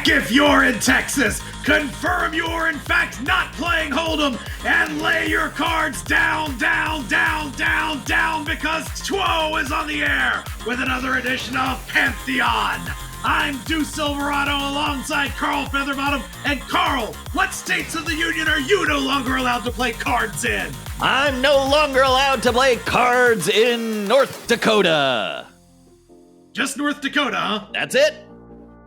Check if you're in Texas. Confirm you're in fact not playing Hold'em. And lay your cards down, down, down, down, down, because Two is on the air with another edition of Pantheon. I'm Deuce Silverado alongside Carl Featherbottom. And Carl, what states of the Union are you no longer allowed to play cards in? I'm no longer allowed to play cards in North Dakota. Just North Dakota, huh? That's it.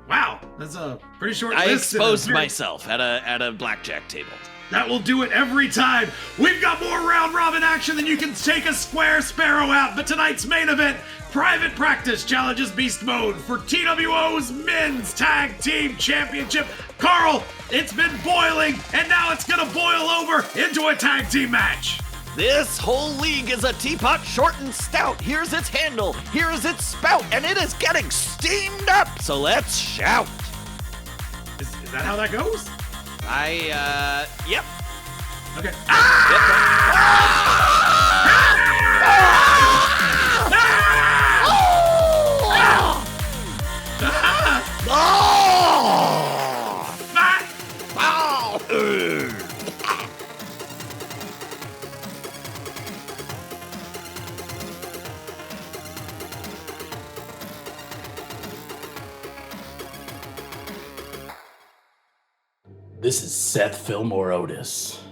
Wow, that's a pretty short list. I exposed myself at a blackjack table. That will do it every time. We've got more round-robin action than you can take a square sparrow out, but tonight's main event, Private Practice challenges Beast Mode for TWO's Men's Tag Team Championship. Carl, it's been boiling, and now it's gonna boil over into a tag team match. This whole league is a teapot short and stout. Here's its handle, here's its spout, and it is getting steamed up. So let's shout. Is that how that goes? Yep. Okay. This is Seth Fillmore Otis,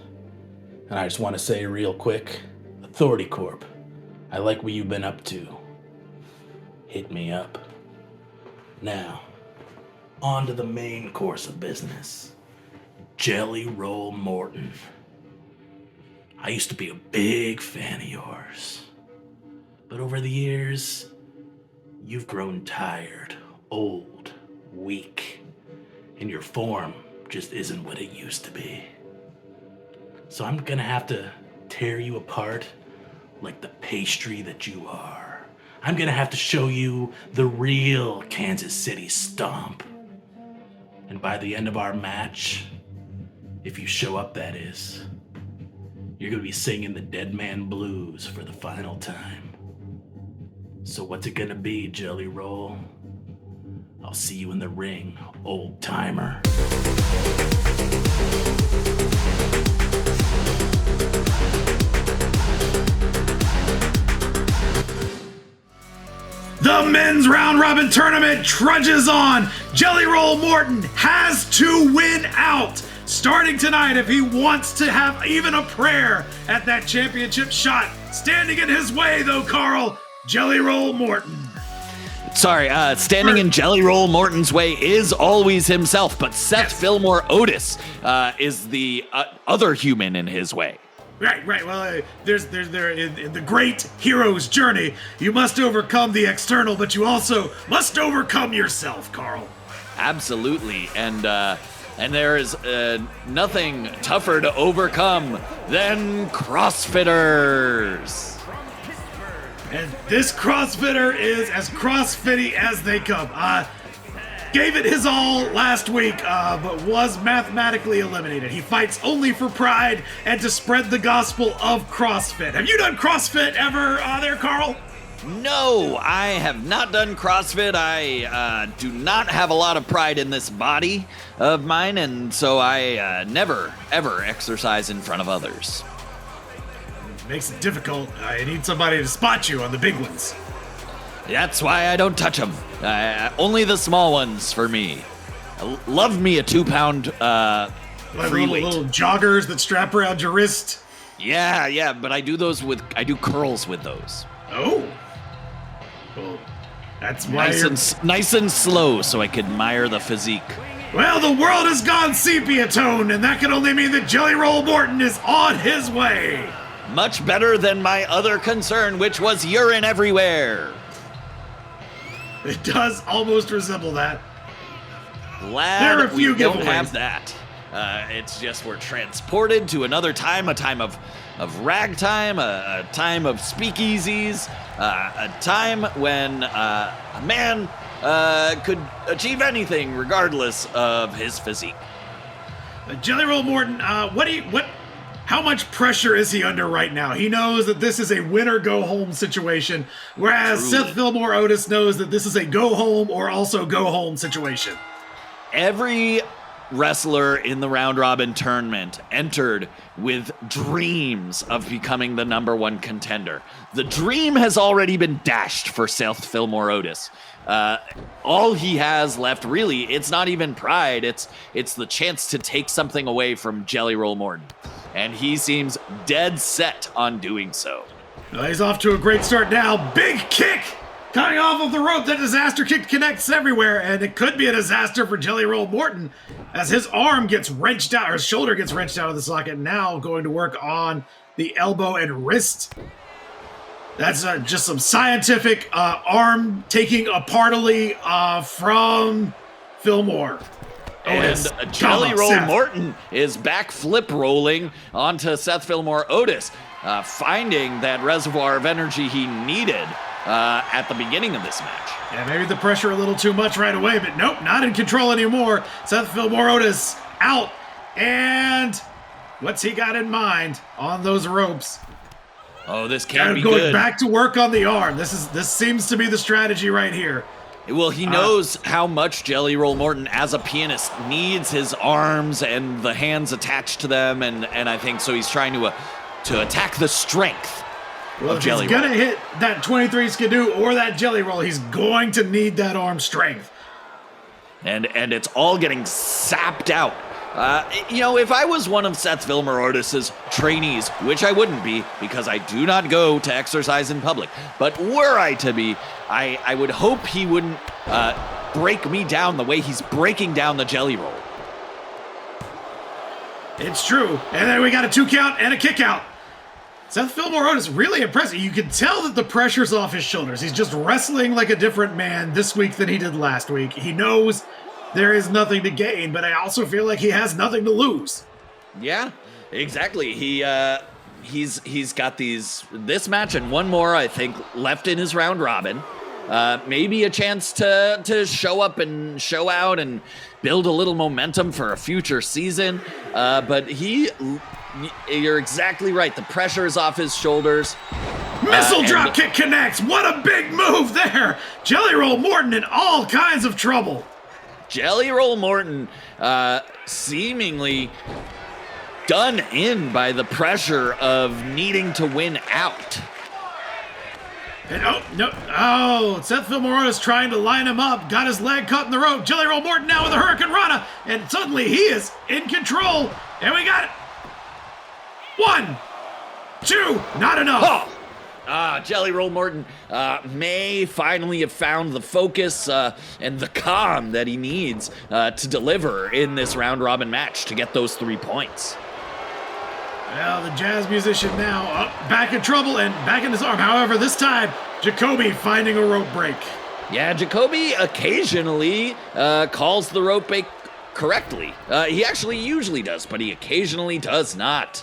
and I just want to say real quick, Authority Corp, I like what you've been up to. Hit me up. Now, on to the main course of business. Jelly Roll Morton. I used to be a big fan of yours, but over the years, you've grown tired, old, weak, and your form just isn't what it used to be. So I'm gonna have to tear you apart like the pastry that you are. I'm gonna have to show you the real Kansas City stomp. And by the end of our match, if you show up that is, you're gonna be singing the Dead Man Blues for the final time. So what's it gonna be, Jelly Roll? I'll see you in the ring, old timer. The men's round robin tournament trudges on. Jelly Roll Morton has to win out starting tonight if he wants to have even a prayer at that championship shot. Standing in his way though, Carl, Jelly Roll Morton. Sorry, standing in Jelly Roll Morton's way is always himself, but Seth Fillmore Otis is the other human in his way. Right. Well, there's in the great hero's journey, you must overcome the external, but you also must overcome yourself, Carl. Absolutely, and there is nothing tougher to overcome than CrossFitters. And this CrossFitter is as CrossFitty as they come. Gave it his all last week, but was mathematically eliminated. He fights only for pride and to spread the gospel of CrossFit. Have you done CrossFit ever there, Carl? No, I have not done CrossFit. I do not have a lot of pride in this body of mine, and so I never, ever exercise in front of others. Makes it difficult. I need somebody to spot you on the big ones. That's why I don't touch them. Only the small ones for me. Love me a 2-pound free weight. Little joggers that strap around your wrist. Yeah, but I do curls with those. Oh. Well, that's why nice and slow so I can admire the physique. Well, the world has gone sepia tone, and that can only mean that Jelly Roll Morton is on his way. Much better than my other concern, which was urine everywhere. It does almost resemble that. Glad there are a few we don't giveaways. have that. It's just we're transported to another time, a time of ragtime, a time of speakeasies, a time when a man could achieve anything regardless of his physique. Jelly Roll Morton, how much pressure is he under right now? He knows that this is a win or go home situation, whereas Truly. Seth Fillmore Otis knows that this is a go home or also go home situation. Every wrestler in the round robin tournament entered with dreams of becoming the number one contender. The dream has already been dashed for Seth Fillmore Otis. All he has left, really, it's not even pride. It's the chance to take something away from Jelly Roll Morton. And he seems dead set on doing so. Well, he's off to a great start now. Big kick coming off of the rope. That disaster kick connects everywhere, and it could be a disaster for Jelly Roll Morton as his arm gets wrenched out, or his shoulder gets wrenched out of the socket. Now going to work on the elbow and wrist. That's just some scientific arm taking apartly from Fillmore. Otis. And Jelly Roll Morton is back flip rolling onto Seth Fillmore Otis, finding that reservoir of energy he needed at the beginning of this match. Yeah, maybe the pressure a little too much right away, but nope, not in control anymore. Seth Fillmore Otis out, and what's he got in mind on those ropes? Oh, this can't be going good. Back to work on the arm. This seems to be the strategy right here. Well, he knows how much Jelly Roll Morton, as a pianist, needs his arms and the hands attached to them, and I think so he's trying to attack the strength of Jelly Roll. If he's going to hit that 23 skidoo or that Jelly Roll, he's going to need that arm strength. And it's all getting sapped out. If I was one of Seth Fillmore Otis's trainees, which I wouldn't be because I do not go to exercise in public, but were I to be, I would hope he wouldn't break me down the way he's breaking down the Jelly Roll. It's true. And then we got a 2 count and a kick out. Seth Fillmore Otis, really impressive. You can tell that the pressure's off his shoulders. He's just wrestling like a different man this week than he did last week. He knows there is nothing to gain, but I also feel like he has nothing to lose. Yeah, exactly. He's got this match and one more, I think, left in his round robin. Maybe a chance to show up and show out and build a little momentum for a future season. But you're exactly right. The pressure is off his shoulders. Missile drop kick connects. What a big move there. Jelly Roll Morton in all kinds of trouble. Jelly Roll Morton seemingly done in by the pressure of needing to win out. And Seth Fillmore is trying to line him up, got his leg caught in the rope. Jelly Roll Morton now with a Hurricane Rana, and suddenly he is in control, and we got it. 1, 2, not enough. Jelly Roll Morton may finally have found the focus and the calm that he needs to deliver in this round robin match to get those 3 points. Well, the jazz musician now back in trouble and back in his arm. However, this time, Jacoby finding a rope break. Yeah, Jacoby occasionally calls the rope break correctly. He actually usually does, but he occasionally does not.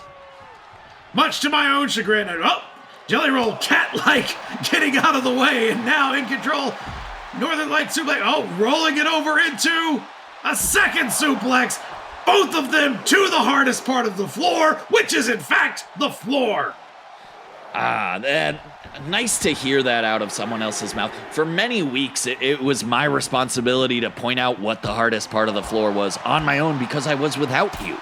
Much to my own chagrin. Jelly Roll cat-like getting out of the way and now in control. Northern Light suplex. Rolling it over into a second suplex. Both of them to the hardest part of the floor, which is in fact the floor. Nice to hear that out of someone else's mouth. For many weeks, it was my responsibility to point out what the hardest part of the floor was on my own because I was without you.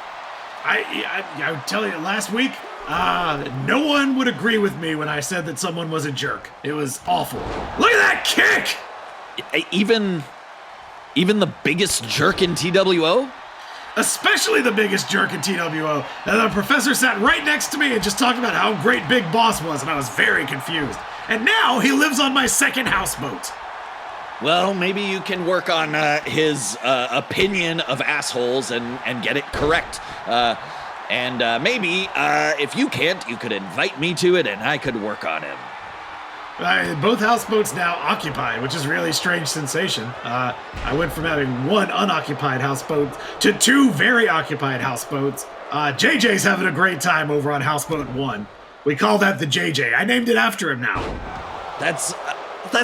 I would tell you, last week, no one would agree with me when I said that someone was a jerk. It was awful. Look at that kick! Even the biggest jerk in TWO? Especially the biggest jerk in TWO. And the professor sat right next to me and just talked about how great Big Boss was, and I was very confused. And now he lives on my second houseboat. Well, maybe you can work on his opinion of assholes and get it correct. And maybe, if you can't, you could invite me to it and I could work on him. Both houseboats now occupied, which is a really strange sensation. I went from having one unoccupied houseboat to 2 very occupied houseboats. JJ's having a great time over on Houseboat 1. We call that the JJ. I named it after him now. That's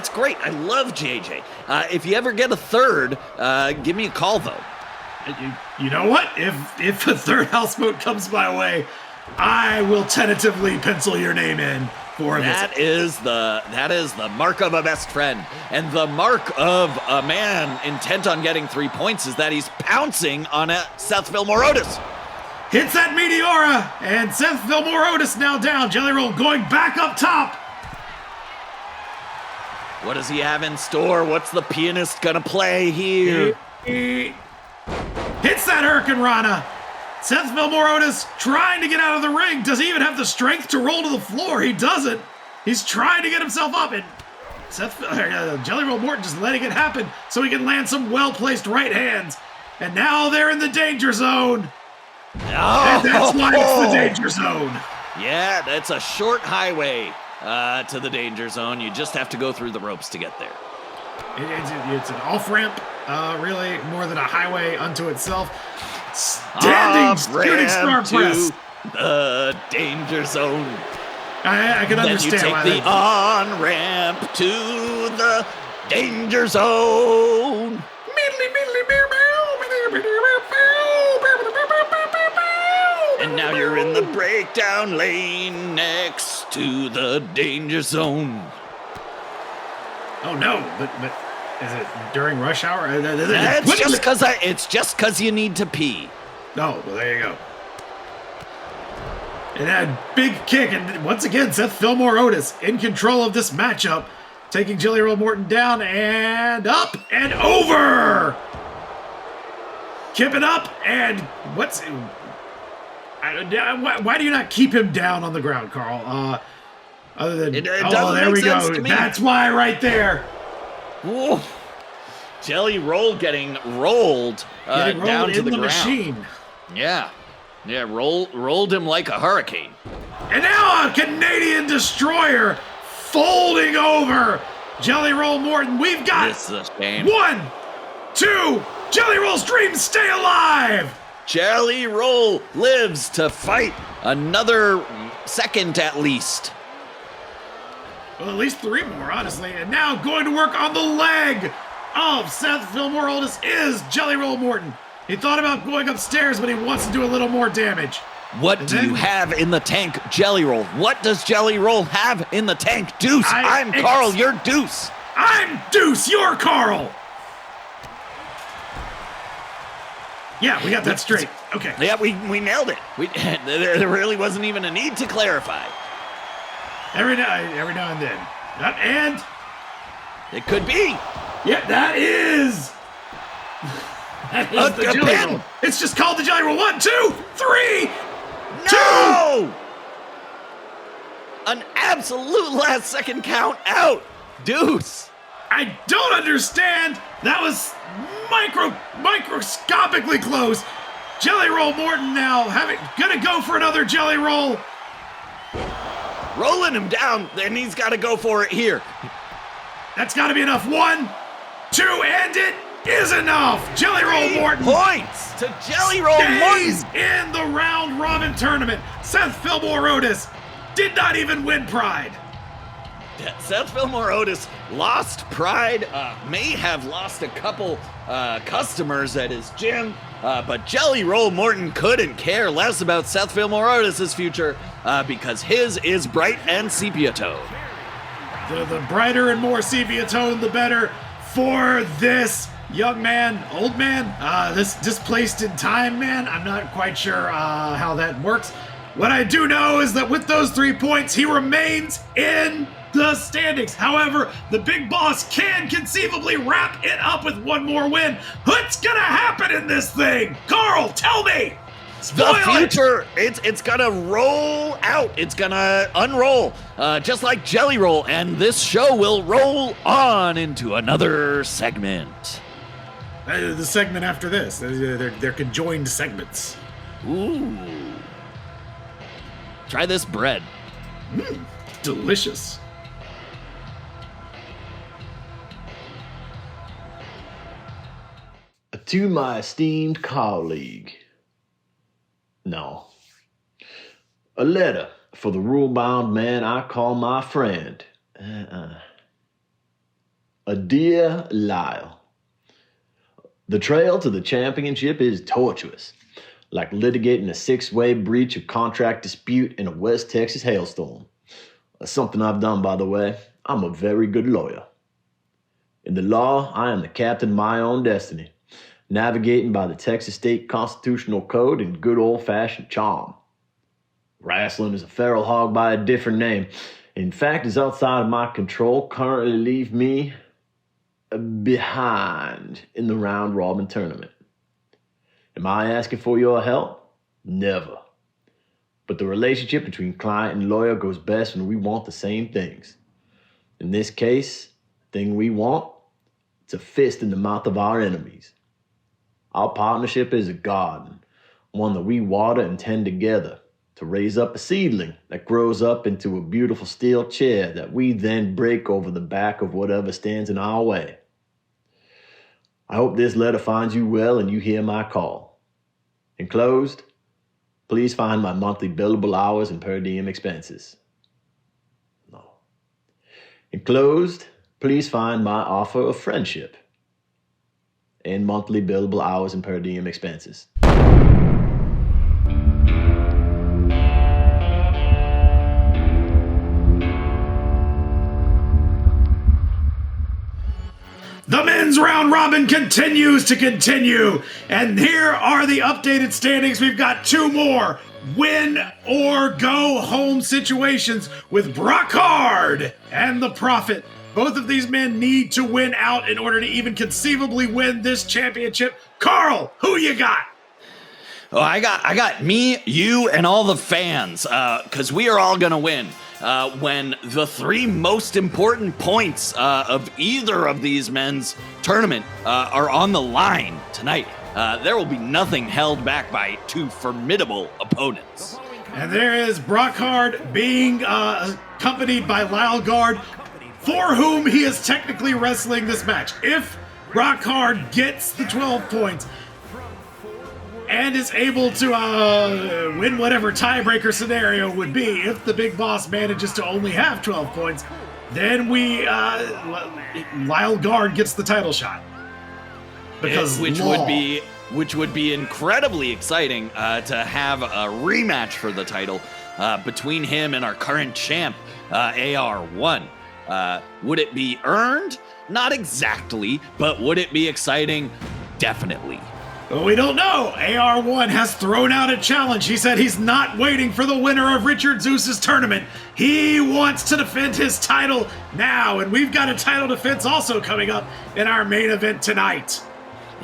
great. I love JJ. If you ever get a third, give me a call, though. You know what? If a third houseboat comes my way, I will tentatively pencil your name in That is the mark of a best friend. And the mark of a man intent on getting 3 points is that he's pouncing on Seth Fillmore Otis. Hits that Meteora, and Seth Fillmore Otis now down. Jelly Roll going back up top. What does he have in store? What's the pianist gonna play here? He hits that Hurricane Rana. Seth Fillmore Otis trying to get out of the ring. Does he even have the strength to roll to the floor? He doesn't. He's trying to get himself up, and Jelly Roll Morton just letting it happen so he can land some well-placed right hands. And now they're in the danger zone. Oh. And that's why it's the danger zone. Yeah, that's a short highway to the danger zone. You just have to go through the ropes to get there. It's an off-ramp, really, more than a highway unto itself. Standing shooting star press. The danger zone. I can understand why. Then you take the on-ramp to the danger zone. And now you're in the breakdown lane next to the danger zone. Oh no, but is it during rush hour? It's just because you need to pee. Oh, well, there you go. And that big kick, and once again, Seth Fillmore Otis in control of this matchup, taking Jelly Roll Morton down and up and over. Kipping up, and why do you not keep him down on the ground, Carl? Other than there we go. That's why, right there. Whoa. Jelly Roll getting rolled down to the ground. Machine. Yeah, rolled him like a hurricane. And now a Canadian destroyer folding over Jelly Roll Morton. We've got this is a shame. 1, 2. Jelly Roll's dreams stay alive. Jelly Roll lives to fight another second at least. Well, at least 3 more, honestly. And now going to work on the leg of Seth Fillmore Otis is Jelly Roll Morton. He thought about going upstairs, but he wants to do a little more damage. What do you have in the tank, Jelly Roll? What does Jelly Roll have in the tank? Deuce, I'm Carl, you're Deuce. I'm Deuce, you're Carl. Yeah, we got that straight. Okay. Yeah, we nailed it. There really wasn't even a need to clarify. Every now and then. And it could be. Yeah, that is. That is the Jelly Roll. It's just called the Jelly Roll. 1, 2, 3. No! 2. An absolute last second count out. Deuce. I don't understand. That was microscopically close. Jelly Roll Morton now gonna go for another Jelly Roll. Rolling him down, then he's got to go for it here. That's got to be enough. 1, 2, and it is enough. Jelly Roll Morton points to Jelly Roll stays Morton in the round robin tournament. Seth Fillmore Otis did not even win Pride. Seth Fillmore Otis lost Pride, may have lost a couple customers at his gym, but Jelly Roll Morton couldn't care less about Seth Fillmore Otis's future because his is bright and sepia tone. The brighter and more sepia tone, the better for this young man, old man, this displaced in time man. I'm not quite sure how that works. What I do know is that with those 3 points, he remains in the standings. However, the big boss can conceivably wrap it up with 1 more win. What's gonna happen in this thing? Carl, tell me! Spoil the future, it's gonna roll out. It's gonna unroll, just like Jelly Roll, and this show will roll on into another segment. The segment after this, they're conjoined segments. Ooh. Try this bread. Delicious. To my esteemed colleague. No. A letter for the rule-bound man I call my friend. A dear Lyle. The trail to the championship is tortuous, like litigating a 6-way breach of contract dispute in a West Texas hailstorm. Something I've done, by the way. I'm a very good lawyer. In the law, I am the captain of my own destiny, navigating by the Texas State Constitutional Code and good old-fashioned charm. Wrestling is a feral hog by a different name. In fact, is outside of my control, currently leave me behind in the round-robin tournament. Am I asking for your help? Never. But the relationship between client and lawyer goes best when we want the same things. In this case, the thing we want, it's a fist in the mouth of our enemies. Our partnership is a garden, one that we water and tend together to raise up a seedling that grows up into a beautiful steel chair that we then break over the back of whatever stands in our way. I hope this letter finds you well and you hear my call. Enclosed, please find my monthly billable hours and per diem expenses. No. Enclosed, please find my offer of friendship and monthly billable hours and per diem expenses. The men's round robin continues to continue, and here are the updated standings. We've got two more win or go home situations with Brockhard and the Prophet. Both of these men need to win out in order to even conceivably win this championship. Carl, who you got? Oh, I got me, you, and all the fans, because we are all gonna win. When the three most important points of either of these men's tournament are on the line tonight, there will be nothing held back by two formidable opponents. And there is Brockhard being accompanied by Lyleguard, for whom he is technically wrestling this match. If Brockhard gets the 12 points and is able to win whatever tiebreaker scenario would be, if the big boss manages to only have 12 points, then Lyleguard gets the title shot. Because which would be incredibly exciting to have a rematch for the title between him and our current champ, AR1. Would it be earned? Not exactly, but would it be exciting? Definitely. Well, we don't know. AR1 has thrown out a challenge. He said he's not waiting for the winner of Richard Zeus's tournament. He wants to defend his title now, and we've got a title defense also coming up in our main event tonight.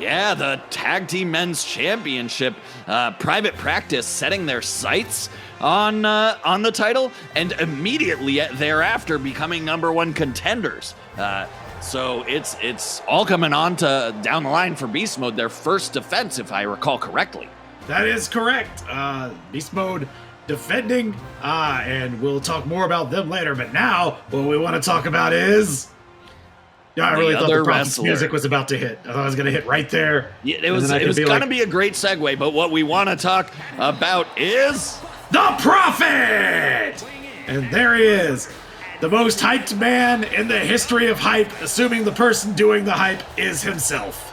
Yeah, the Tag Team Men's Championship, Private Practice setting their sights on the title and immediately thereafter becoming number one contenders. So it's all coming on to down the line for Beast Mode, their first defense, if I recall correctly. That is correct. Beast Mode defending, and we'll talk more about them later. But now, what we want to talk about is... Yeah, I really thought the Prophet's music was about to hit. I thought it was going to hit right there. Yeah, it was going to be a great segue, but what we want to talk about is... The Prophet! And there he is. The most hyped man in the history of hype, assuming the person doing the hype is himself.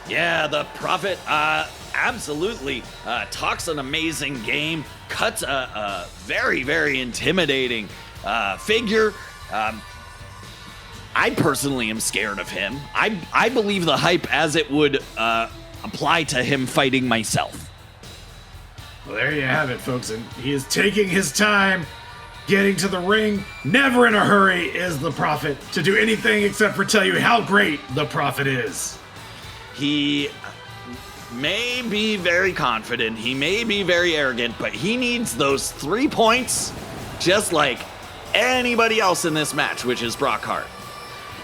Yeah, the Prophet absolutely talks an amazing game, cuts a very, very intimidating figure. I personally am scared of him. I believe the hype as it would apply to him fighting myself. Well, there you have it, folks. And he is taking his time getting to the ring. Never in a hurry is the Prophet to do anything except for tell you how great the Prophet is. He may be very confident. He may be very arrogant, but he needs those 3 points just like anybody else in this match, which is Brockhard.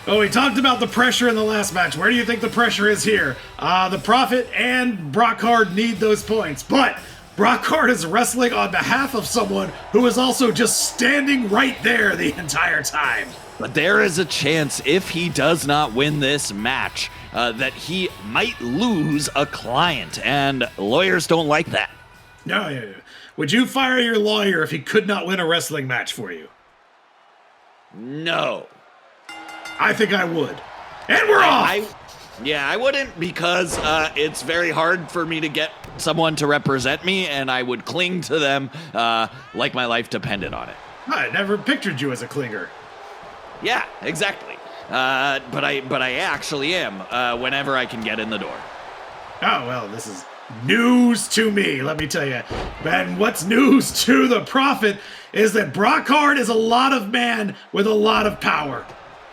Oh, we talked about the pressure in the last match. Where do you think the pressure is here? The Prophet and Brockhard need those points, but Brockhard is wrestling on behalf of someone who is also just standing right there the entire time. But there is a chance, if he does not win this match, that he might lose a client, and lawyers don't like that. No. Would you fire your lawyer if he could not win a wrestling match for you? No. I think I would. And we're off! I wouldn't, because it's very hard for me to get someone to represent me, and I would cling to them like my life depended on it. I never pictured you as a clinger. Yeah, exactly. But I actually am. Whenever I can get in the door. Oh, well, this is news to me, let me tell you. And what's news to the Prophet is that Brockhard is a lot of man with a lot of power.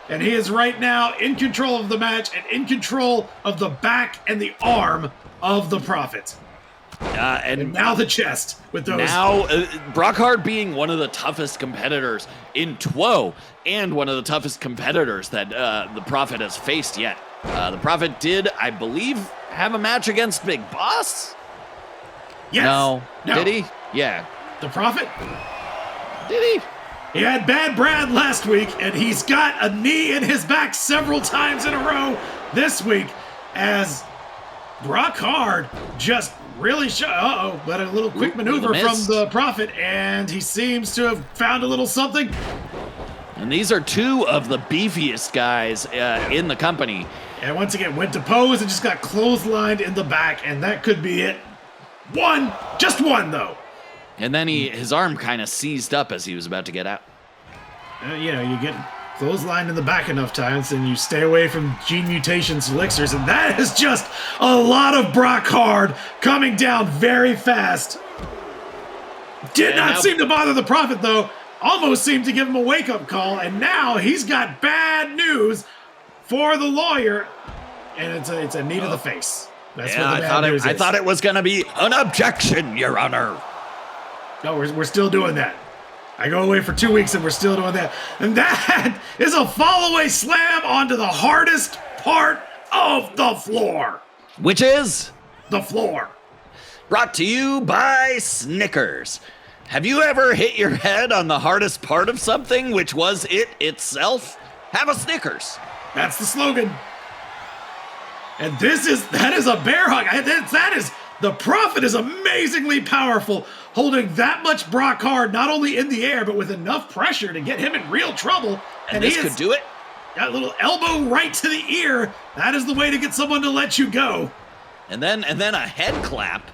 And he is right now in control of the match and in control of the back and the arm of the Prophet. And now the chest with those. Now, Brockhard being one of the toughest competitors in TWO and one of the toughest competitors that the Prophet has faced yet. The Prophet did, I believe, have a match against Big Boss? Yes. No. No. Did he? Yeah. The Prophet? Did he? He had Bad Brad last week, and he's got a knee in his back several times in a row this week as Brockhard just really let a little quick maneuver from the Prophet, and he seems to have found a little something. And these are two of the beefiest guys in the company. And once again, went to pose and just got clotheslined in the back, and that could be it. Just one, though. And then his arm kind of seized up as he was about to get out. You get clotheslined in the back enough times, and you stay away from Gene Mutations elixirs, and that is just a lot of Brockhard coming down very fast. Did not seem to bother the Prophet, though. Almost seemed to give him a wake-up call, and now he's got bad news for the lawyer, and it's a knee to the face. That's what the bad news is. I thought it was going to be an objection, Your Honor. No, we're still doing that. I go away for 2 weeks and we're still doing that. And that is a fall-away slam onto the hardest part of the floor. Which is? The floor. Brought to you by Snickers. Have you ever hit your head on the hardest part of something, which was it itself? Have a Snickers. That's the slogan. And that is a bear hug. The Prophet is amazingly powerful, holding that much Brockhard not only in the air, but with enough pressure to get him in real trouble. And this could do it. Got a little elbow right to the ear. That is the way to get someone to let you go. And then a head clap.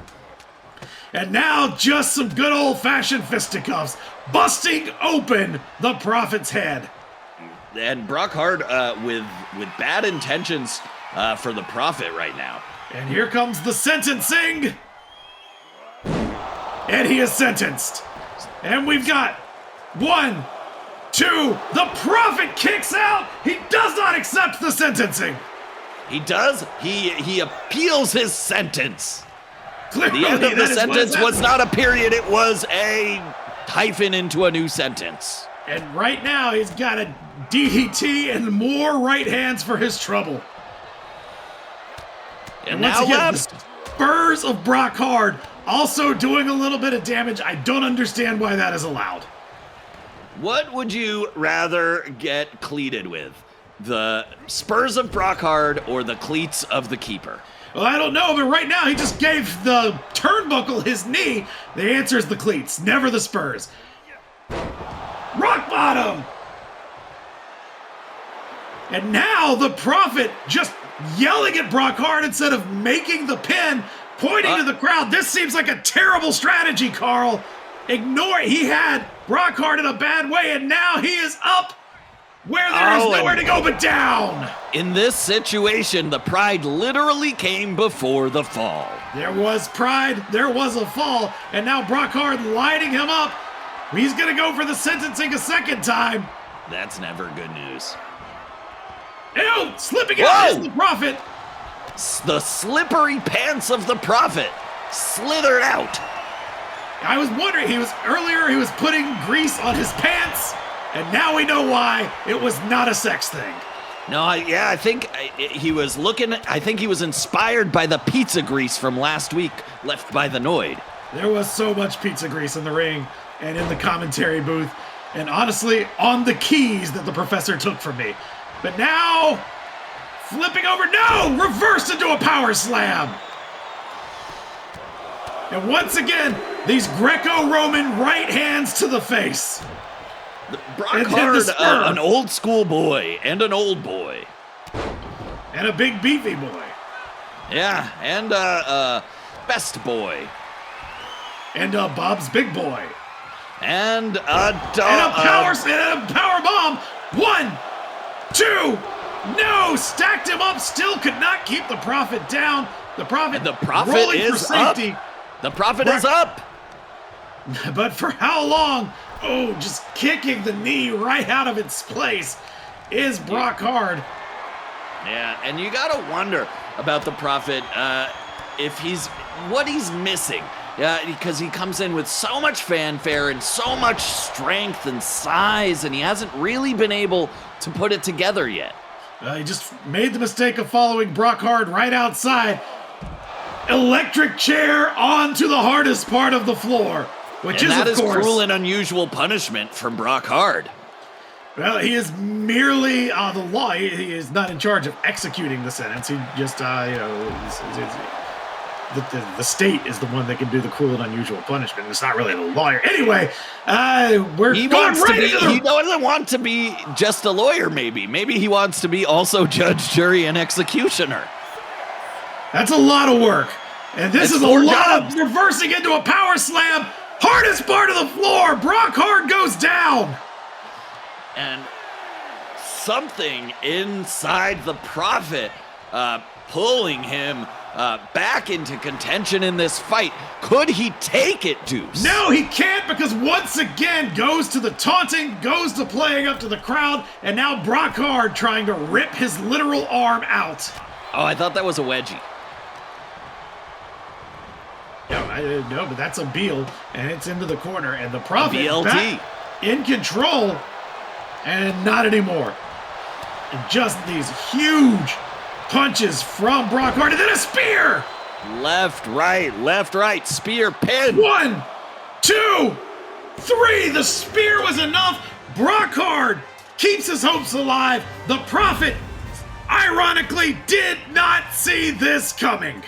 And now just some good old-fashioned fisticuffs, busting open the Prophet's head. And Brockhard with bad intentions for the Prophet right now. And here comes the sentencing. And he is sentenced. And we've got 1, 2, the Prophet kicks out. He does not accept the sentencing. He does. He appeals his sentence. Clearly, the end of the sentence was not a period. It was a hyphen into a new sentence. And right now, he's got a DDT and more right hands for his trouble. And once again, the spurs of Brockhard also doing a little bit of damage. I don't understand why that is allowed. What would you rather get cleated with? The spurs of Brockhard or the cleats of the keeper? Well, I don't know, but right now he just gave the turnbuckle his knee. The answer is the cleats, never the spurs. Rock bottom! And now the Prophet just yelling at Brockhard instead of making the pin, pointing to the crowd. This seems like a terrible strategy, Carl. He had Brockhard in a bad way, and now he is up where there is nowhere to go but down. In this situation, the pride literally came before the fall. There was pride, there was a fall, and now Brockhard lighting him up. He's going to go for the sentencing a second time. That's never good news. Ew, slipping out is the Prophet. The slippery pants of the Prophet slithered out. I was wondering, he was putting grease on his pants, and now we know why. It was not a sex thing. No, I think he was inspired by the pizza grease from last week left by the Noid. There was so much pizza grease in the ring and in the commentary booth, and honestly, on the keys that the professor took from me. But now, flipping over, reversed into a power slam. And once again, these Greco-Roman right hands to the face. Brockhard, an old school boy and an old boy. And a big beefy boy. Yeah, and a best boy. And Bob's big boy. And a power bomb. 1, 2, no, stacked him up, still could not keep the Prophet down. The Prophet rolling is for safety. up. The Prophet is up. But for how long? Oh, just kicking the knee right out of its place is Brockhard. Yeah, and you gotta wonder about the Prophet, what he's missing. Yeah, because he comes in with so much fanfare and so much strength and size, and he hasn't really been able to put it together yet. He just made the mistake of following Brockhard right outside. Electric chair onto the hardest part of the floor, which and is, that of is course, cruel and unusual punishment from Brockhard. Well, he is merely the law. He is not in charge of executing the sentence. He just, the state is the one that can do the cruel and unusual punishment. It's not really the lawyer. Anyway, he doesn't want to be just a lawyer, maybe. Maybe he wants to be also judge, jury, and executioner. That's a lot of work. And this is a lot of reversing into a power slam. Hardest part of the floor. Brockhard goes down. And something inside the Prophet pulling him back into contention in this fight. Could he take it, Deuce? No, he can't, because once again goes to the taunting, goes to playing up to the crowd, and now Brockhard trying to rip his literal arm out. Oh, I thought that was a wedgie. No, but that's a Beal, and it's into the corner, and the Prophet BLT back in control, and not anymore. And just these huge punches from Brockhard, and then a spear! Left, right, spear, pin. 1, 2, 3, the spear was enough. Brockhard keeps his hopes alive. The Prophet, ironically, did not see this coming.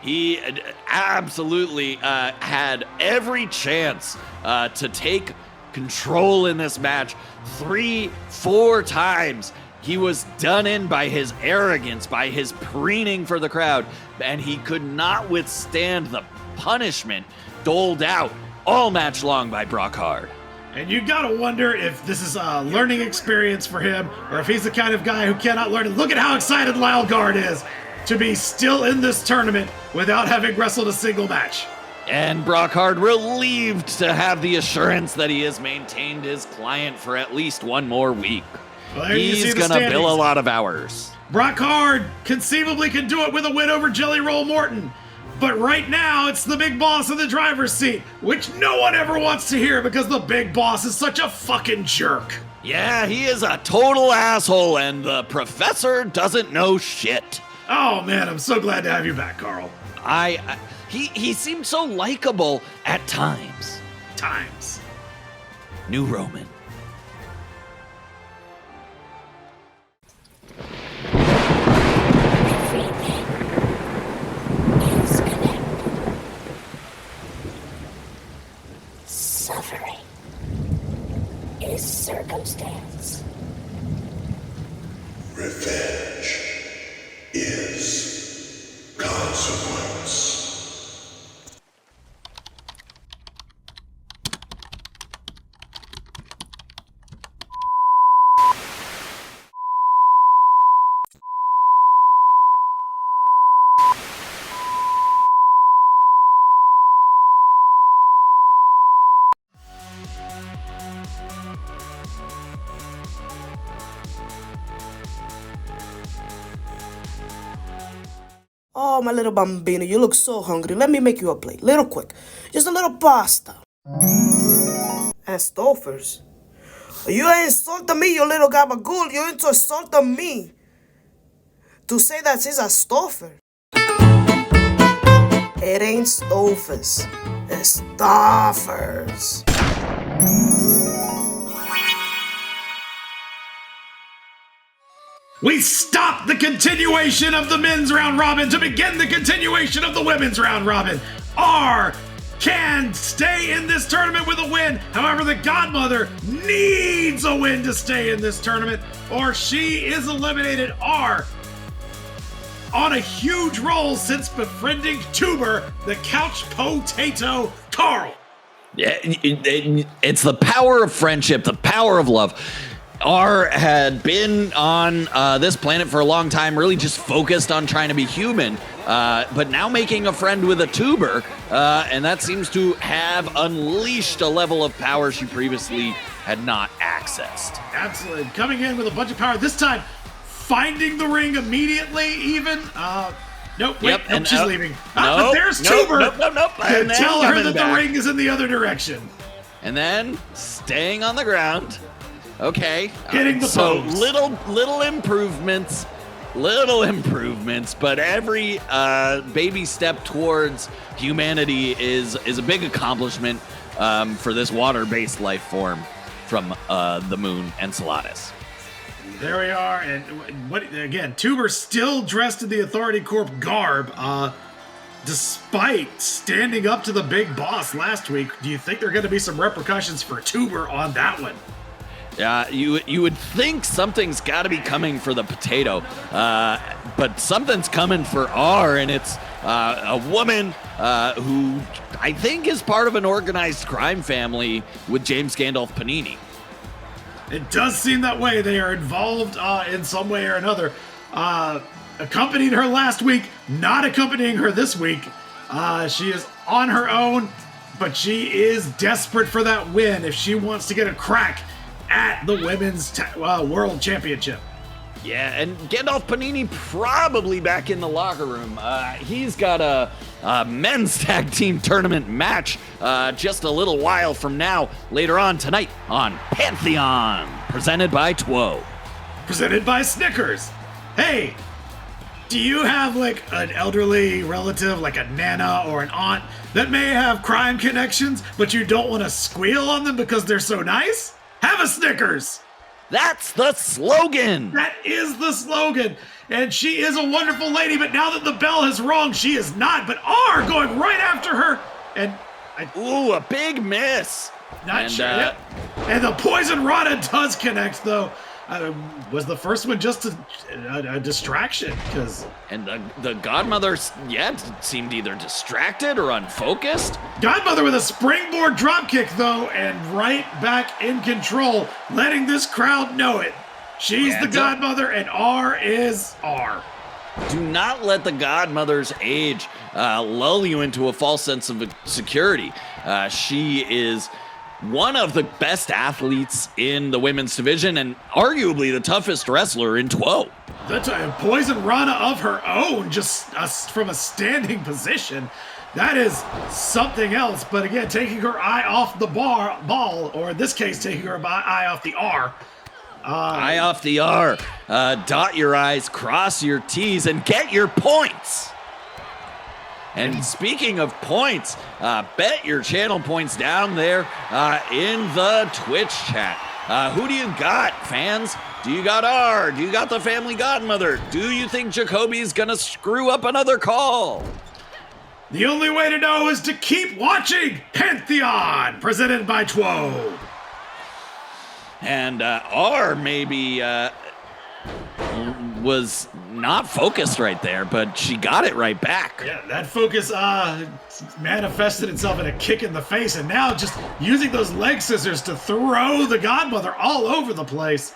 He absolutely had every chance to take control in this match 3-4 times. He was done in by his arrogance, by his preening for the crowd, and he could not withstand the punishment doled out all match long by Brockhard. And you gotta wonder if this is a learning experience for him, or if he's the kind of guy who cannot learn it. Look at how excited Lylegard is to be still in this tournament without having wrestled a single match. And Brockhard relieved to have the assurance that he has maintained his client for at least one more week. Well, he's gonna bill a lot of hours. Brockhard conceivably can do it with a win over Jelly Roll Morton. But right now, it's the big boss in the driver's seat, which no one ever wants to hear because the big boss is such a fucking jerk. Yeah, he is a total asshole, and the professor doesn't know shit. Oh man, I'm so glad to have you back, Carl. He seemed so likable at times. New Roman. Suffering is circumstance. Revenge is consequence. Oh, my little bambino, you look so hungry. Let me make you a plate. Little quick. Just a little pasta. And Stouffer's. You ain't insulting me, you little gabagool. You ain't insulting me. To say that it's a Stouffer. It ain't Stouffer's. It's Stouffer's. We stop the continuation of the men's round robin to begin the continuation of the women's round robin. R can stay in this tournament with a win. However, the Godmother needs a win to stay in this tournament, or she is eliminated. R on a huge roll since befriending Tuber, the couch potato Carl. Yeah, it's the power of friendship, the power of love. R had been on this planet for a long time, really just focused on trying to be human, but now making a friend with a tuber, and that seems to have unleashed a level of power she previously had not accessed. Absolutely. Coming in with a bunch of power, this time finding the ring immediately even. Nope, wait, Yep, nope, she's leaving. Nope, But there's nope, Tuber nope. to tell her that back. the ring is in the other direction. And then staying on the ground. Okay. Hitting the so post. little improvements, but every baby step towards humanity is a big accomplishment for this water-based life form from the moon Enceladus. There we are, and what again? Tuber still dressed in the Authority Corp garb, despite standing up to the big boss last week. Do you think there are going to be some repercussions for Tuber on that one? You would think something's got to be coming for the potato, but something's coming for R, and it's a woman who I think is part of an organized crime family with James Gandalf Panini. It does seem that way. They are involved in some way or another. Accompanied her last week, not accompanying her this week. She is on her own, but she is desperate for that win if she wants to get a crack at the Women's World Championship. Yeah, and Gandalf Panini probably back in the locker room. He's got a men's tag team tournament match just a little while from now, later on tonight on Pantheon, presented by Two. Presented by Snickers. Hey, do you have like an elderly relative, like a nana or an aunt, that may have crime connections, but you don't want to squeal on them because they're so nice? Have a Snickers. That's the slogan. That is the slogan. And she is a wonderful lady, but now that the bell has rung, she is not. But R going right after her. And Ooh, a big miss. not sure. Yep. And the poison Rada does connect, though. Was the first one just a distraction? And the Godmother, seemed either distracted or unfocused. Godmother with a springboard dropkick, though, and right back in control, letting this crowd know it. She's the Godmother, and R is R. Do not let the Godmother's age lull you into a false sense of security. She is one of the best athletes in the women's division and arguably the toughest wrestler in Two. That's a poison Rana of her own, just from a standing position. That is something else. But again, taking her eye off the ball, or in this case, taking her eye off the R. Eye off the R. Dot your I's, cross your T's, and get your points. And speaking of points, bet your channel points down there in the Twitch chat. Who do you got, fans? Do you got R? Do you got the family Godmother? Do you think Jacoby's gonna screw up another call? The only way to know is to keep watching Pantheon, presented by Two. And R maybe was not focused right there, but she got it right back. Yeah, that focus manifested itself in a kick in the face, and now just using those leg scissors to throw the Godmother all over the place.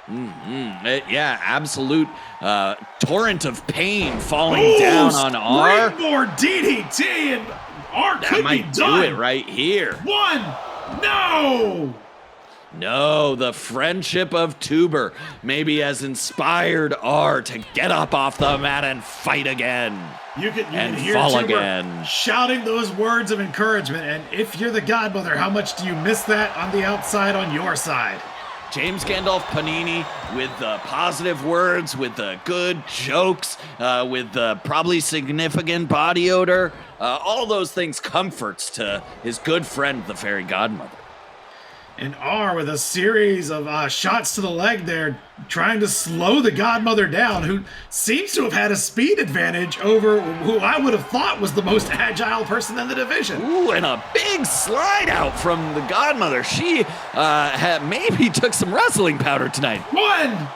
Absolute torrent of pain falling down on R. Springboard DDT, and R That could might be done. do it right here. One, no. No, the friendship of Tuber maybe has inspired R to get up off the mat and fight again. You can and hear fall Tuber again. shouting those words of encouragement. And if you're the Godmother, how much do you miss that on the outside on your side? James Gandalf Panini with the positive words, with the good jokes, with the probably significant body odor. All those things comforts to his good friend, the fairy Godmother. And R with a series of shots to the leg there, trying to slow the Godmother down, who seems to have had a speed advantage over who I would have thought was the most agile person in the division. Ooh, and a big slide out from the Godmother. She maybe took some wrestling powder tonight. One,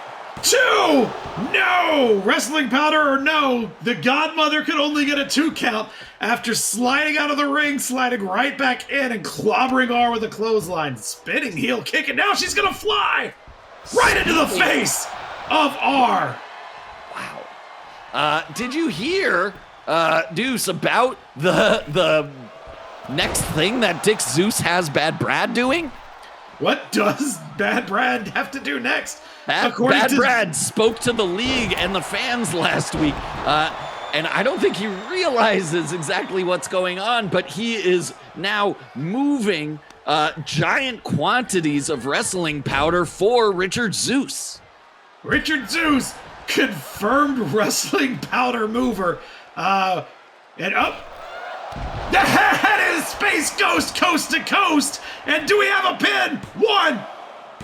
2. No! Wrestling powder or no, the Godmother could only get a 2 count after sliding out of the ring, sliding right back in, and clobbering R with a clothesline. Spinning heel kick, and now she's gonna fly right into the face of R. Wow. Did you hear, Deuce, about the next thing that Dick Zeus has Bad Brad doing? What does Bad Brad have to do next? Bad Brad spoke to the league and the fans last week, and I don't think he realizes exactly what's going on, but he is now moving giant quantities of wrestling powder for Richard Zeus. Richard Zeus, confirmed wrestling powder mover, and up. That is Space Ghost coast to coast, and do we have a pin? 1,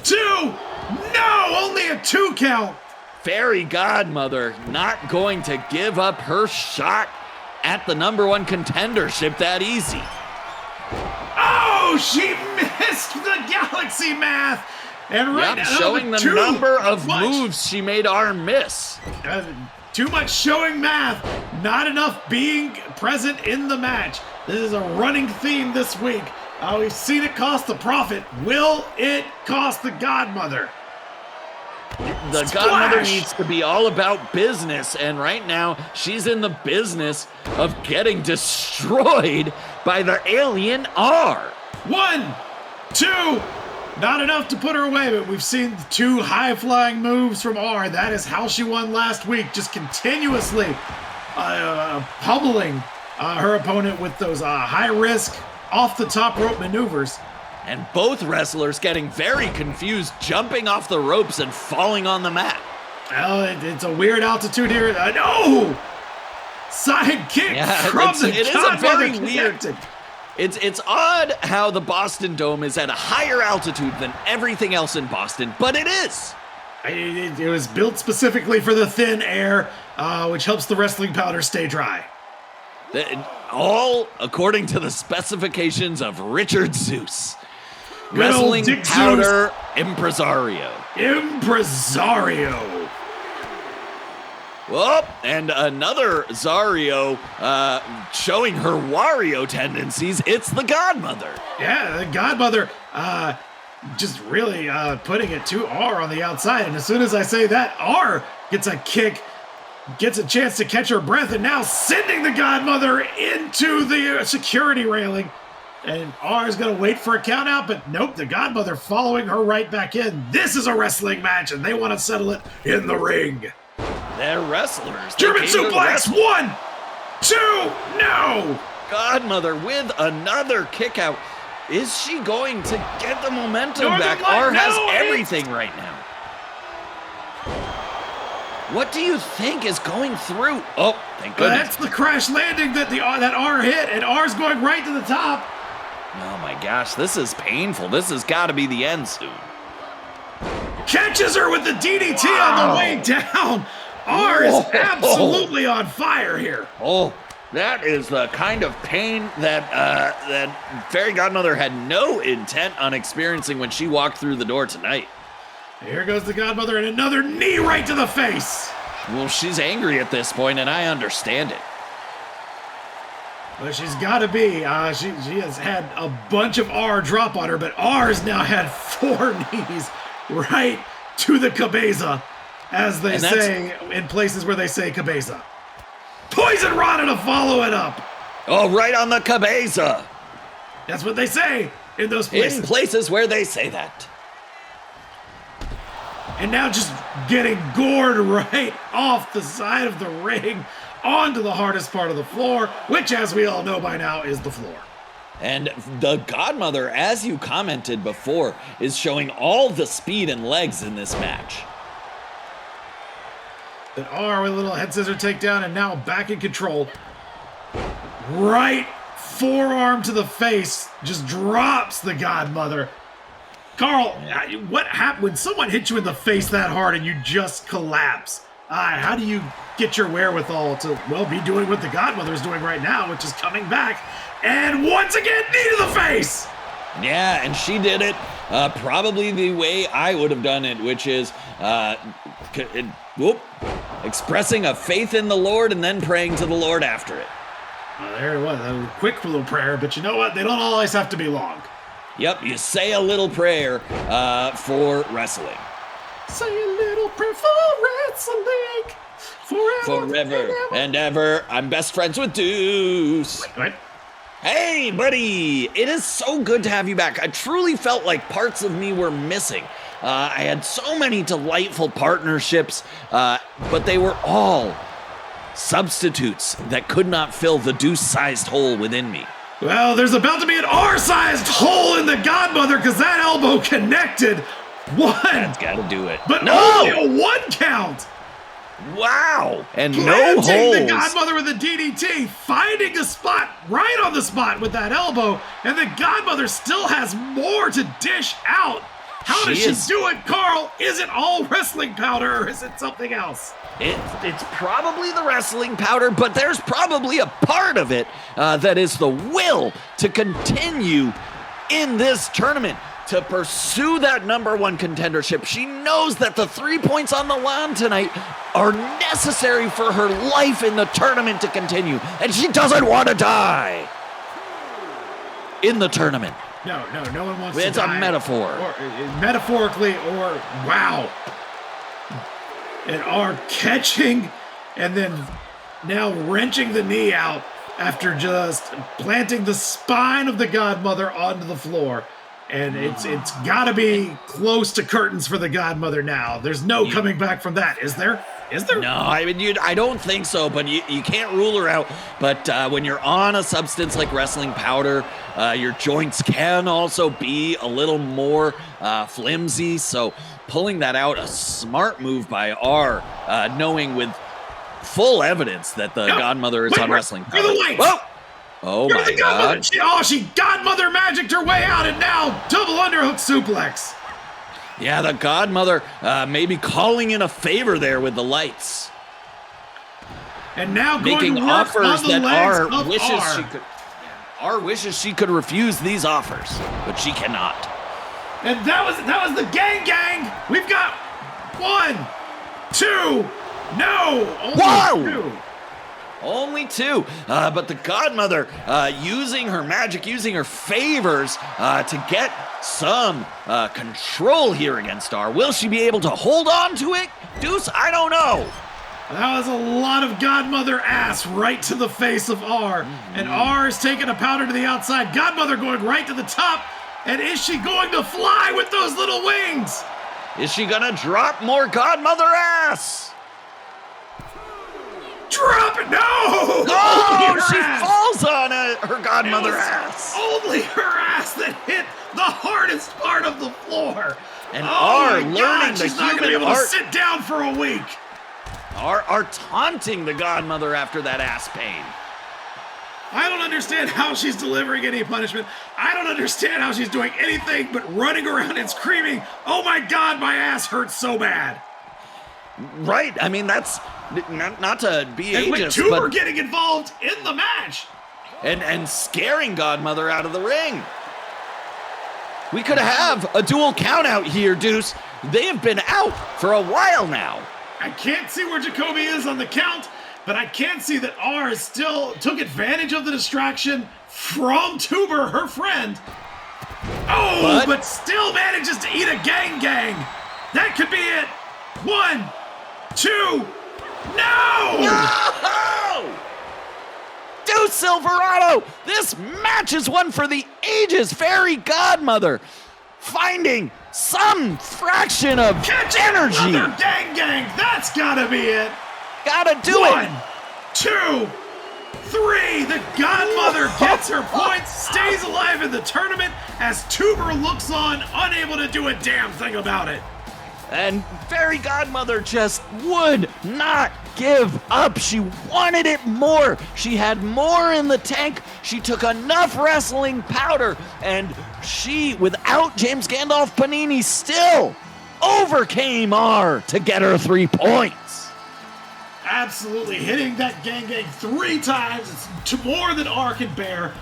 2, no, only a 2 count. Fairy Godmother not going to give up her shot at the #1 contendership that easy. Oh, she missed the galaxy math. And right now, showing the number of moves she made R miss. Too much showing math, not enough being present in the match. This is a running theme this week. We've seen it cost the Prophet. Will it cost the Godmother? The Godmother needs to be all about business, and right now she's in the business of getting destroyed by the alien R. 1, 2, not enough to put her away, but we've seen 2 high-flying moves from R. That is how she won last week, just continuously pummeling her opponent with those high-risk, off-the-top rope maneuvers. And both wrestlers getting very confused, jumping off the ropes and falling on the mat. Well, it's a weird altitude here. No! Side kick from the It is a very weird. It's odd how the Boston Dome is at a higher altitude than everything else in Boston, but it is. It was built specifically for the thin air, which helps the wrestling powder stay dry. All according to the specifications of Richard Zeus. Good old Wrestling Dick powder impresario. Impresario. Oh, and another Zario showing her Wario tendencies. It's the Godmother. Yeah, the Godmother just really putting it to R on the outside. And as soon as I say that, R gets a kick, gets a chance to catch her breath, and now sending the Godmother into the security railing. And R is going to wait for a count out, but nope, the Godmother following her right back in. This is a wrestling match, and they want to settle it in the ring. They're wrestlers. German suplex, 1, 2, no! Godmother with another kick out. Is she going to get the momentum Northern back? Light, R has no, everything right now. What do you think is going through? Oh, thank goodness. That's the crash landing that that R hit, and R's going right to the top. Oh my gosh, this is painful. This has got to be the end soon. Catches her with the DDT on the way down. R is absolutely on fire here. Oh, that is the kind of pain that Fairy Godmother had no intent on experiencing when she walked through the door tonight. Here goes the Godmother, and another knee right to the face. Well, she's angry at this point, and I understand it. Well, she's got to be. She has had a bunch of R drop on her, but R's now had 4 knees right to the cabeza, as they say in places where they say cabeza. Poison Rana to follow it up. Oh, right on the cabeza. That's what they say in those places. In places where they say that. And now just getting gored right off the side of the ring onto the hardest part of the floor, which, as we all know by now, is the floor. And the Godmother, as you commented before, is showing all the speed and legs in this match. But R with a little head scissor takedown, and now back in control. Right forearm to the face, just drops the Godmother. Carl, what happened when someone hits you in the face that hard and you just collapse? How do you get your wherewithal to, well, be doing what the Godmother is doing right now, which is coming back, and once again, knee to the face! Yeah, and she did it probably the way I would have done it, which is expressing a faith in the Lord and then praying to the Lord after it. Well, there it was. That was a quick little prayer, but you know what? They don't always have to be long. Yep, you say a little prayer for wrestling. Say a little prayer for wrestling. Forever and ever. I'm best friends with Deuce. Wait. Hey, buddy. It is so good to have you back. I truly felt like parts of me were missing. I had so many delightful partnerships, but they were all substitutes that could not fill the Deuce-sized hole within me. Well, there's about to be an R-sized hole in the Godmother because that elbow connected. One. That's got to do it. But no! only a 1 count. Wow. And Planting no holes. the Godmother with a DDT, finding a spot right on the spot with that elbow, and the Godmother still has more to dish out. How does she do it, Carl? Is it all wrestling powder or is it something else? It's probably the wrestling powder, but there's probably a part of it that is the will to continue in this tournament, to pursue that #1 contendership. She knows that the 3 points on the line tonight are necessary for her life in the tournament to continue, and she doesn't want to die in the tournament. No one wants to die. It's a metaphor. Or, metaphorically, or wow. And are catching and then now wrenching the knee out after just planting the spine of the Godmother onto the floor. And it's got to be close to curtains for the Godmother now. There's no coming back from that, is there? Is there? No, I mean, I don't think so, but you can't rule her out. But when you're on a substance like wrestling powder, your joints can also be a little more flimsy. So pulling that out, a smart move by R, knowing with full evidence that the Godmother is on wrestling powder. You're the lights. Whoa! Oh my God. She Godmother magicked her way out, and now double underhook suplex. Yeah, the Godmother maybe calling in a favor there with the lights. And now making going to work offers on the that legs R of wishes R. she could. R wishes she could refuse these offers, but she cannot. And that was the gang. We've got 1, 2. No, only 2. Only 2, but the Godmother using her magic, using her favors to get some control here against R. Will she be able to hold on to it? Deuce, I don't know. That was a lot of Godmother ass right to the face of R. And R is taking a powder to the outside. Godmother going right to the top. And is she going to fly with those little wings? Is she gonna drop more Godmother ass? Drop it! No! Oh, she falls on her Godmother ass. Only her ass that hit the hardest part of the floor. And R learning the she's not gonna be human able art. to sit down for a week. Are taunting the Godmother after that ass pain. I don't understand how she's delivering any punishment. I don't understand how she's doing anything but running around and screaming, "Oh my God, my ass hurts so bad." Right, I mean, that's not to be and ageist, with Tuber but getting involved in the match. And scaring Godmother out of the ring. We could have a dual count out here, Deuce. They have been out for a while now. I can't see where Jacoby is on the count, but I can see that R still took advantage of the distraction from Tuber, her friend. Oh, but still manages to eat a gang. That could be it. 1, 2, no! Deuce Silverado, this match is one for the ages. Fairy Godmother finding some fraction of energy. Another gang. That's gotta be it. Gotta do it. 1, 2, 3. The Godmother gets her points, stays alive in the tournament as Tuber looks on, unable to do a damn thing about it. And Fairy Godmother just would not give up. She wanted it more. She had more in the tank. She took enough wrestling powder, and she, without James Gandalf Panini, still overcame R to get her 3 points. Absolutely hitting that gang 3 times. It's more than R can bear.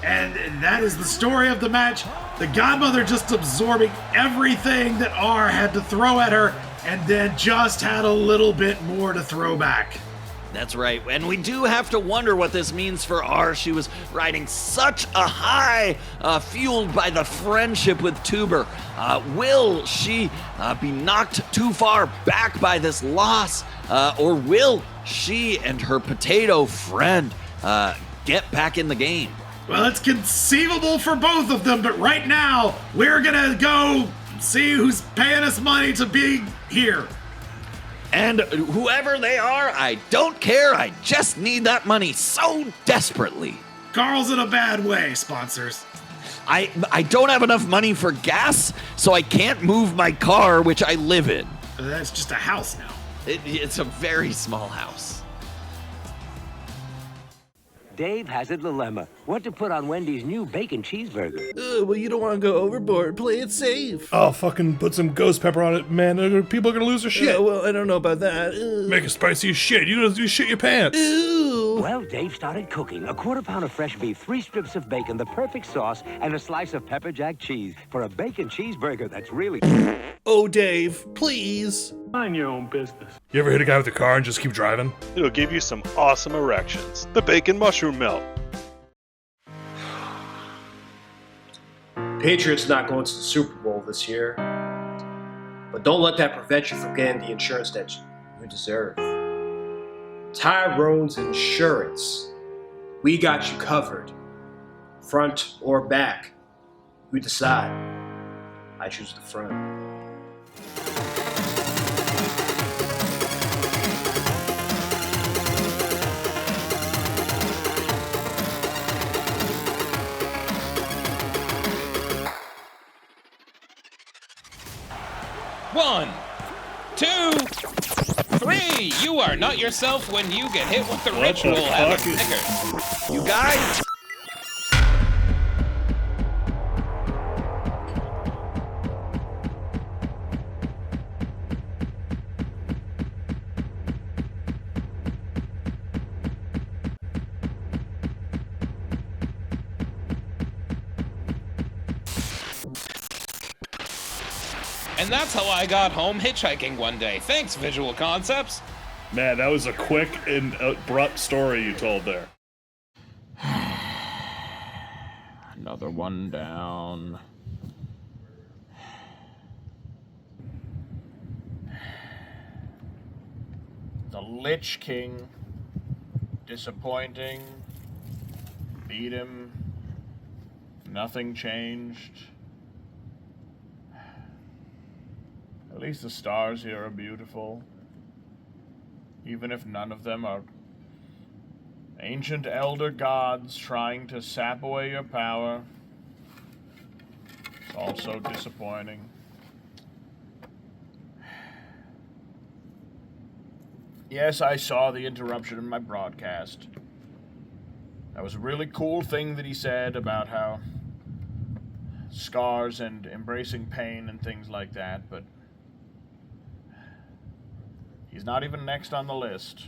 And that is the story of the match. The Godmother just absorbing everything that R had to throw at her, and then just had a little bit more to throw back. That's right, and we do have to wonder what this means for R. She was riding such a high, fueled by the friendship with Tuber. Will she be knocked too far back by this loss, or will she and her potato friend get back in the game? Well, it's conceivable for both of them, but right now, we're gonna go see who's paying us money to be here. And whoever they are, I don't care. I just need that money so desperately. Carl's in a bad way, sponsors. I don't have enough money for gas, so I can't move my car, which I live in. That's just a house now. It's a very small house. Dave has a dilemma. What to put on Wendy's new bacon cheeseburger? Well, you don't want to go overboard. Play it safe. Oh, fucking put some ghost pepper on it, man. People are gonna lose their shit. Well, I don't know about that. Make it spicy as shit. You shit your pants. Ooh. Well, Dave started cooking. A quarter pound of fresh beef, 3 strips of bacon, the perfect sauce, and a slice of pepper jack cheese for a bacon cheeseburger that's really... Oh, Dave, please. Mind your own business. You ever hit a guy with a car and just keep driving? It'll give you some awesome erections. The bacon mushroom melt. Patriots not going to the Super Bowl this year, but don't let that prevent you from getting the insurance that you deserve. Tyrone's Insurance. We got you covered. Front or back. You decide. I choose the front. One, 2, 3. You are not yourself when you get hit with the ritual. Have a Snickers. You guys. And that's how I got home hitchhiking one day. Thanks, Visual Concepts. Man, that was a quick and abrupt story you told there. Another one down. The Lich King. Disappointing. Beat him. Nothing changed. At least the stars here are beautiful. Even if none of them are ancient elder gods trying to sap away your power. It's also disappointing. Yes, I saw the interruption in my broadcast. That was a really cool thing that he said about how scars and embracing pain and things like that, but he's not even next on the list.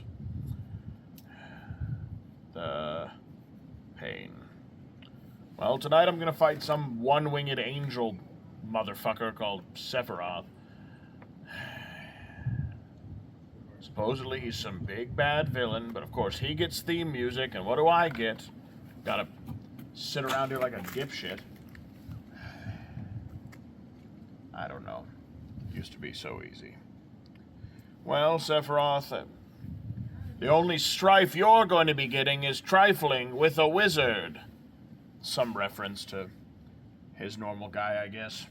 The pain. Well, tonight I'm gonna fight some one-winged angel motherfucker called Sephiroth. Supposedly he's some big bad villain, but of course he gets theme music, and what do I get? Gotta sit around here like a dipshit. I don't know. Used to be so easy. Well, Sephiroth, the only strife you're going to be getting is trifling with a wizard. Some reference to his normal guy, I guess.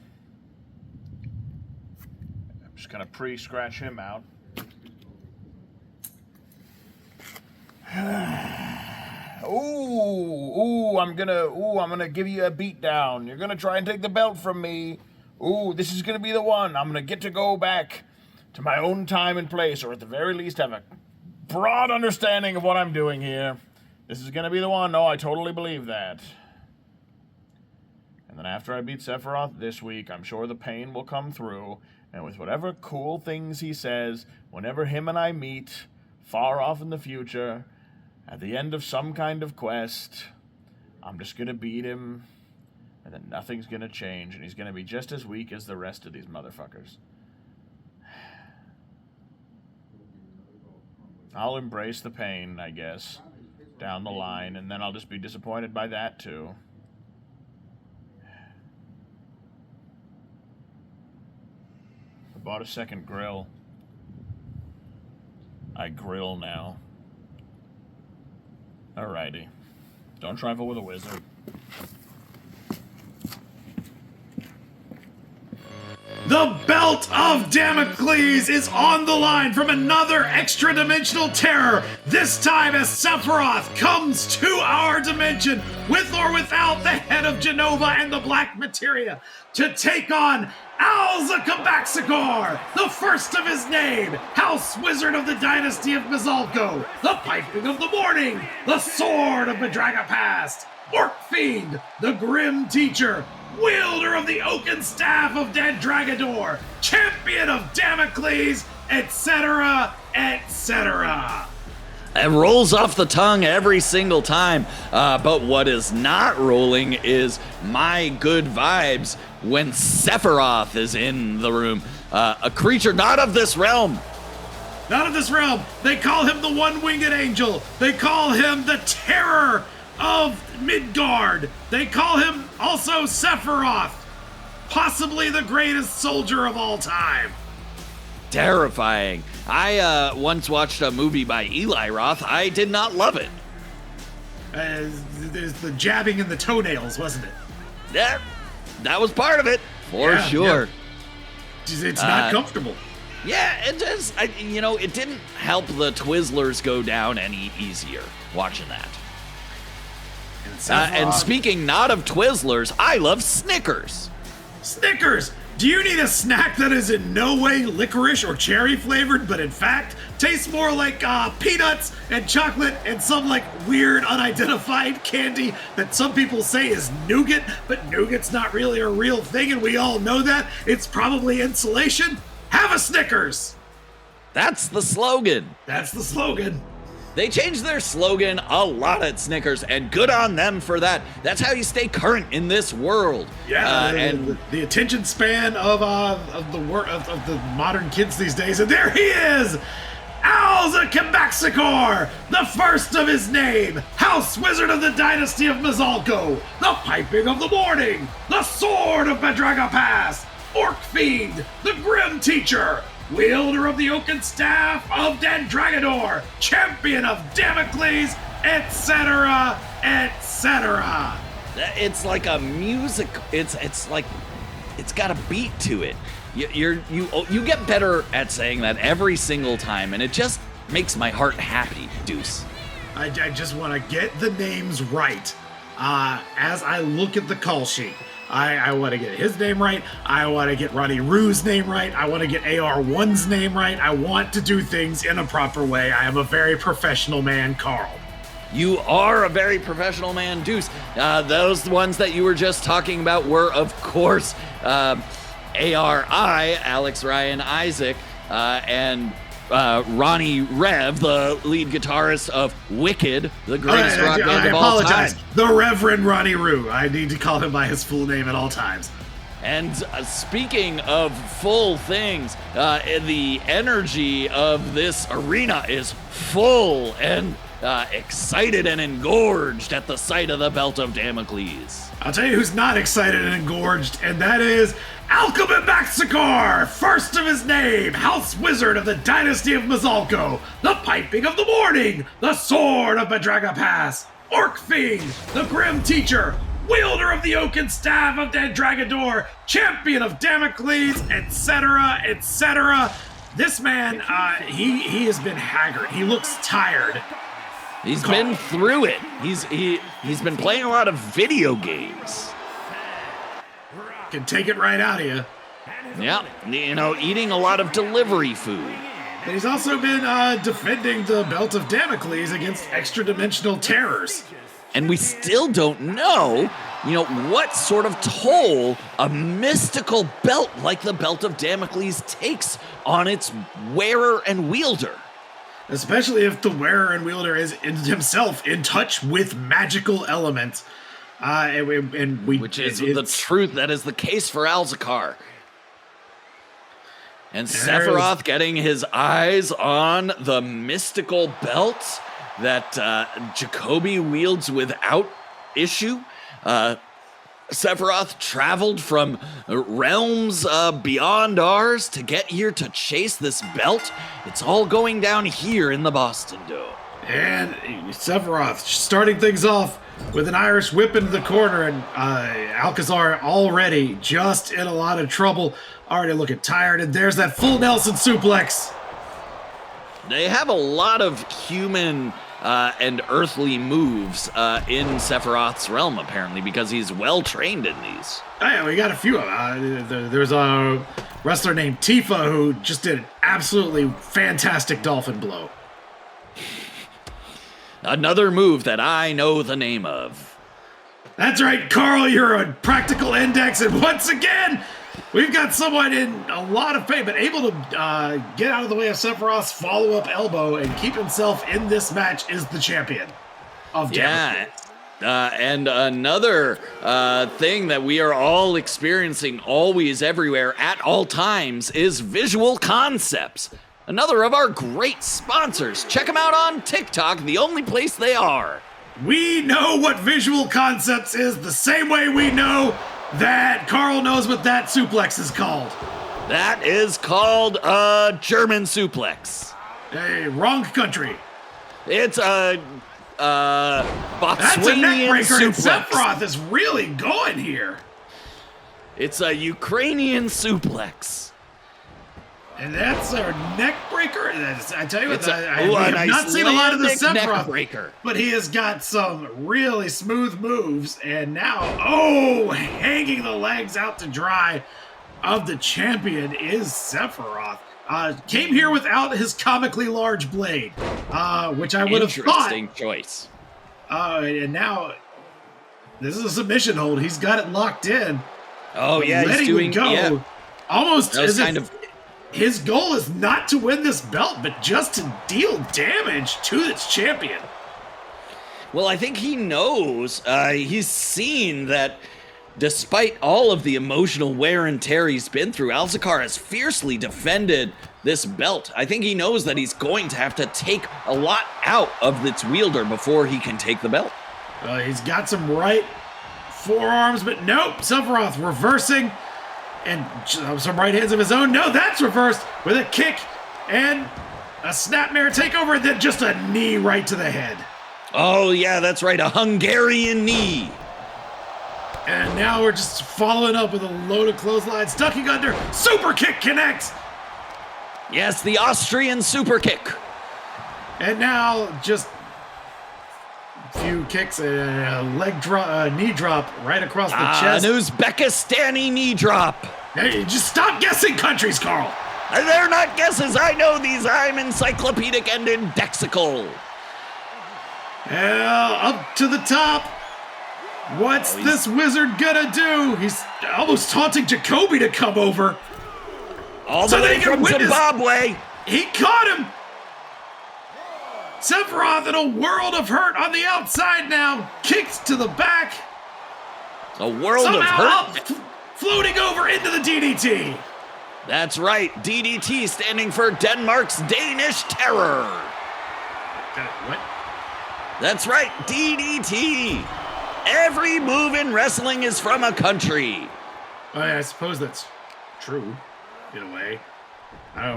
I'm just gonna pre-scratch him out. I'm gonna give you a beat down. You're gonna try and take the belt from me. Ooh, this is gonna be the one. I'm gonna get to go back to my own time and place, or at the very least have a broad understanding of what I'm doing here. This is gonna be the one. No, I totally believe that. And then after I beat Sephiroth this week, I'm sure the pain will come through, and with whatever cool things he says, whenever him and I meet, far off in the future, at the end of some kind of quest, I'm just gonna beat him, and then nothing's gonna change, and he's gonna be just as weak as the rest of these motherfuckers. I'll embrace the pain, I guess, down the line, and then I'll just be disappointed by that, too. I bought a second grill. I grill now. Alrighty. Don't trifle with a wizard. The Belt of Damocles is on the line from another extra-dimensional terror, this time as Sephiroth comes to our dimension, with or without the head of Genova and the Black Materia, to take on Alzakar, the first of his name, House Wizard of the Dynasty of Mizalco, the Piping of the Morning, the Sword of Bedraga Past, Orc Fiend, the Grim Teacher, wielder of the oaken staff of Dead Dragador, champion of Damocles, etc., etc. It rolls off the tongue every single time, but what is not rolling is my good vibes when Sephiroth is in the room. A creature not of this realm. Not of this realm. They call him the One-Winged Angel. They call him the Terror of Midgard. They call him also Sephiroth, possibly the greatest soldier of all time. Terrifying. I once watched a movie by Eli Roth. I did not love it. There's the jabbing in the toenails, wasn't it? That was part of it, for sure. Yeah. It's not comfortable. Yeah, it just, it didn't help the Twizzlers go down any easier watching that. And speaking not of Twizzlers, I love Snickers. Snickers! Do you need a snack that is in no way licorice or cherry flavored, but in fact tastes more like peanuts and chocolate and some like weird unidentified candy that some people say is nougat, but nougat's not really a real thing and we all know that. It's probably insulation. Have a Snickers! That's the slogan. That's the slogan. They changed their slogan a lot at Snickers, and good on them for that. That's how you stay current in this world. Yeah, and the attention span of the modern kids these days. And there he is, Alzakar, the first of his name, House Wizard of the Dynasty of Mizalco, the Piping of the Morning, the Sword of Bedraga Pass, Orc Fiend, the Grim Teacher, wielder of the oaken staff of Dead Dragador, champion of Damocles, etc., etc. It's like a music. It's like it's got a beat to it. You get better at saying that every single time, and it just makes my heart happy, Deuce. I just want to get the names right. As I look at the call sheet, I want to get his name right. I want to get Ronnie Rue's name right. I want to get AR1's name right. I want to do things in a proper way. I am a very professional man, Carl. You are a very professional man, Deuce. Those ones that you were just talking about were, of course, ARI, Alex Ryan Isaac, and Ronnie Rev, the lead guitarist of Wicked, the greatest rock band of all time. The Reverend Ronnie Rue. I need to call him by his full name at all times. And speaking of full things, the energy of this arena is full and excited and engorged at the sight of the Belt of Damocles. I'll tell you who's not excited and engorged, and that is Alzakar, first of his name, House Wizard of the Dynasty of Mizalco, the Piping of the Morning, the Sword of Bedraga Pass, Orc Fiend, the Grim Teacher, wielder of the oaken staff of Dead Dragador, champion of Damocles, etc., etc. This man, he has been haggard. He looks tired. He's been through it. He's been playing a lot of video games. Can take it right out of you. Yeah, eating a lot of delivery food. But he's also been defending the Belt of Damocles against extra-dimensional terrors. And we still don't know, what sort of toll a mystical belt like the Belt of Damocles takes on its wearer and wielder. Especially if the wearer and wielder is himself in touch with magical elements. Which is the truth. That is the case for Alzakar. And Sephiroth getting his eyes on the mystical belt that Jacoby wields without issue. Sephiroth traveled from realms beyond ours to get here to chase this belt. It's all going down here in the Boston Dome. And Sephiroth starting things off with an Irish whip into the corner, and Alcazar already just in a lot of trouble, already looking tired, and there's that full Nelson suplex. They have a lot of human and earthly moves in Sephiroth's realm, apparently, because he's well trained in these. Yeah, we got a few. There's a wrestler named Tifa who just did an absolutely fantastic dolphin blow. Another move that I know the name of. That's right, Carl, you're a practical index, and once again, we've got someone in a lot of pain, but able to get out of the way of Sephiroth's follow-up elbow and keep himself in this match is the champion of Damocles. And another thing that we are all experiencing always, everywhere, at all times is visual concepts. Another of our great sponsors. Check them out on TikTok, the only place they are. We know what visual concepts is the same way we know that Carl knows what that suplex is called. That is called a German suplex. Hey, wrong country. It's a Botswanian That's a neck breaker, suplex. and Sephiroth is really going here. It's a Ukrainian suplex. And that's our neck breaker. I tell you what, I a have not seen a lot of the Sephiroth, breaker, but he has got some really smooth moves. And now, hanging the legs out to dry of the champion is Sephiroth. Came here without his comically large blade, which I would have thought. Interesting choice. And now, this is a submission hold. He's got it locked in. Oh yeah, he's doing go. Yeah. Almost as if his goal is not to win this belt, but just to deal damage to its champion. Well, I think he knows. He's seen that despite all of the emotional wear and tear he's been through, Alzakar has fiercely defended this belt. I think he knows that he's going to have to take a lot out of its wielder before he can take the belt. He's got some right forearms, but nope. Sephiroth reversing. And some right hands of his own. No, that's reversed with a kick and a snapmare takeover, and then just a knee right to the head. Oh, yeah, that's right. A Hungarian knee. And now we're just following up with a load of clotheslines. Ducking under. Super kick connects. Yes, the Austrian super kick. And now just a few kicks, a leg drop, knee drop right across the chest. An Uzbekistani knee drop. Hey, just stop guessing countries, Carl. They're not guesses. I know these. I'm encyclopedic and indexical. Up to the top. What's this wizard gonna do? He's almost taunting Jacoby to come over. All the way from Zimbabwe. He caught him. Sephiroth in a world of hurt on the outside now. Kicked to the back. A world of hurt. Floating over into the DDT. That's right. DDT standing for Denmark's Danish Terror. What? That's right. DDT. Every move in wrestling is from a country. I suppose that's true, in a way.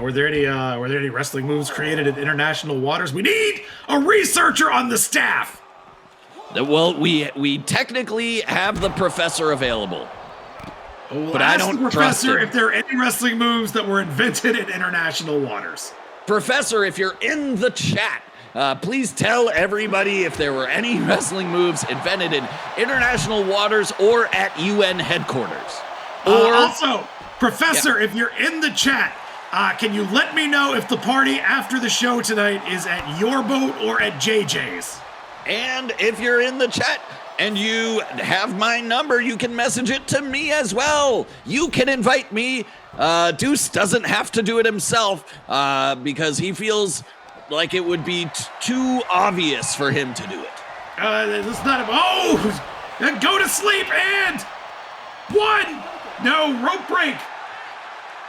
Were there any wrestling moves created in international waters? We need a researcher on the staff. Well, we technically have the professor available. But I don't trust him. If there are any wrestling moves that were invented in international waters. Professor, if you're in the chat, please tell everybody if there were any wrestling moves invented in international waters or at UN headquarters. Or also, Professor, if you're in the chat, can you let me know if the party after the show tonight is at your boat or at JJ's? And if you're in the chat and you have my number, you can message it to me as well. You can invite me. Deuce doesn't have to do it himself because he feels like it would be too obvious for him to do it. It's not. And go to sleep and 1. No, rope break.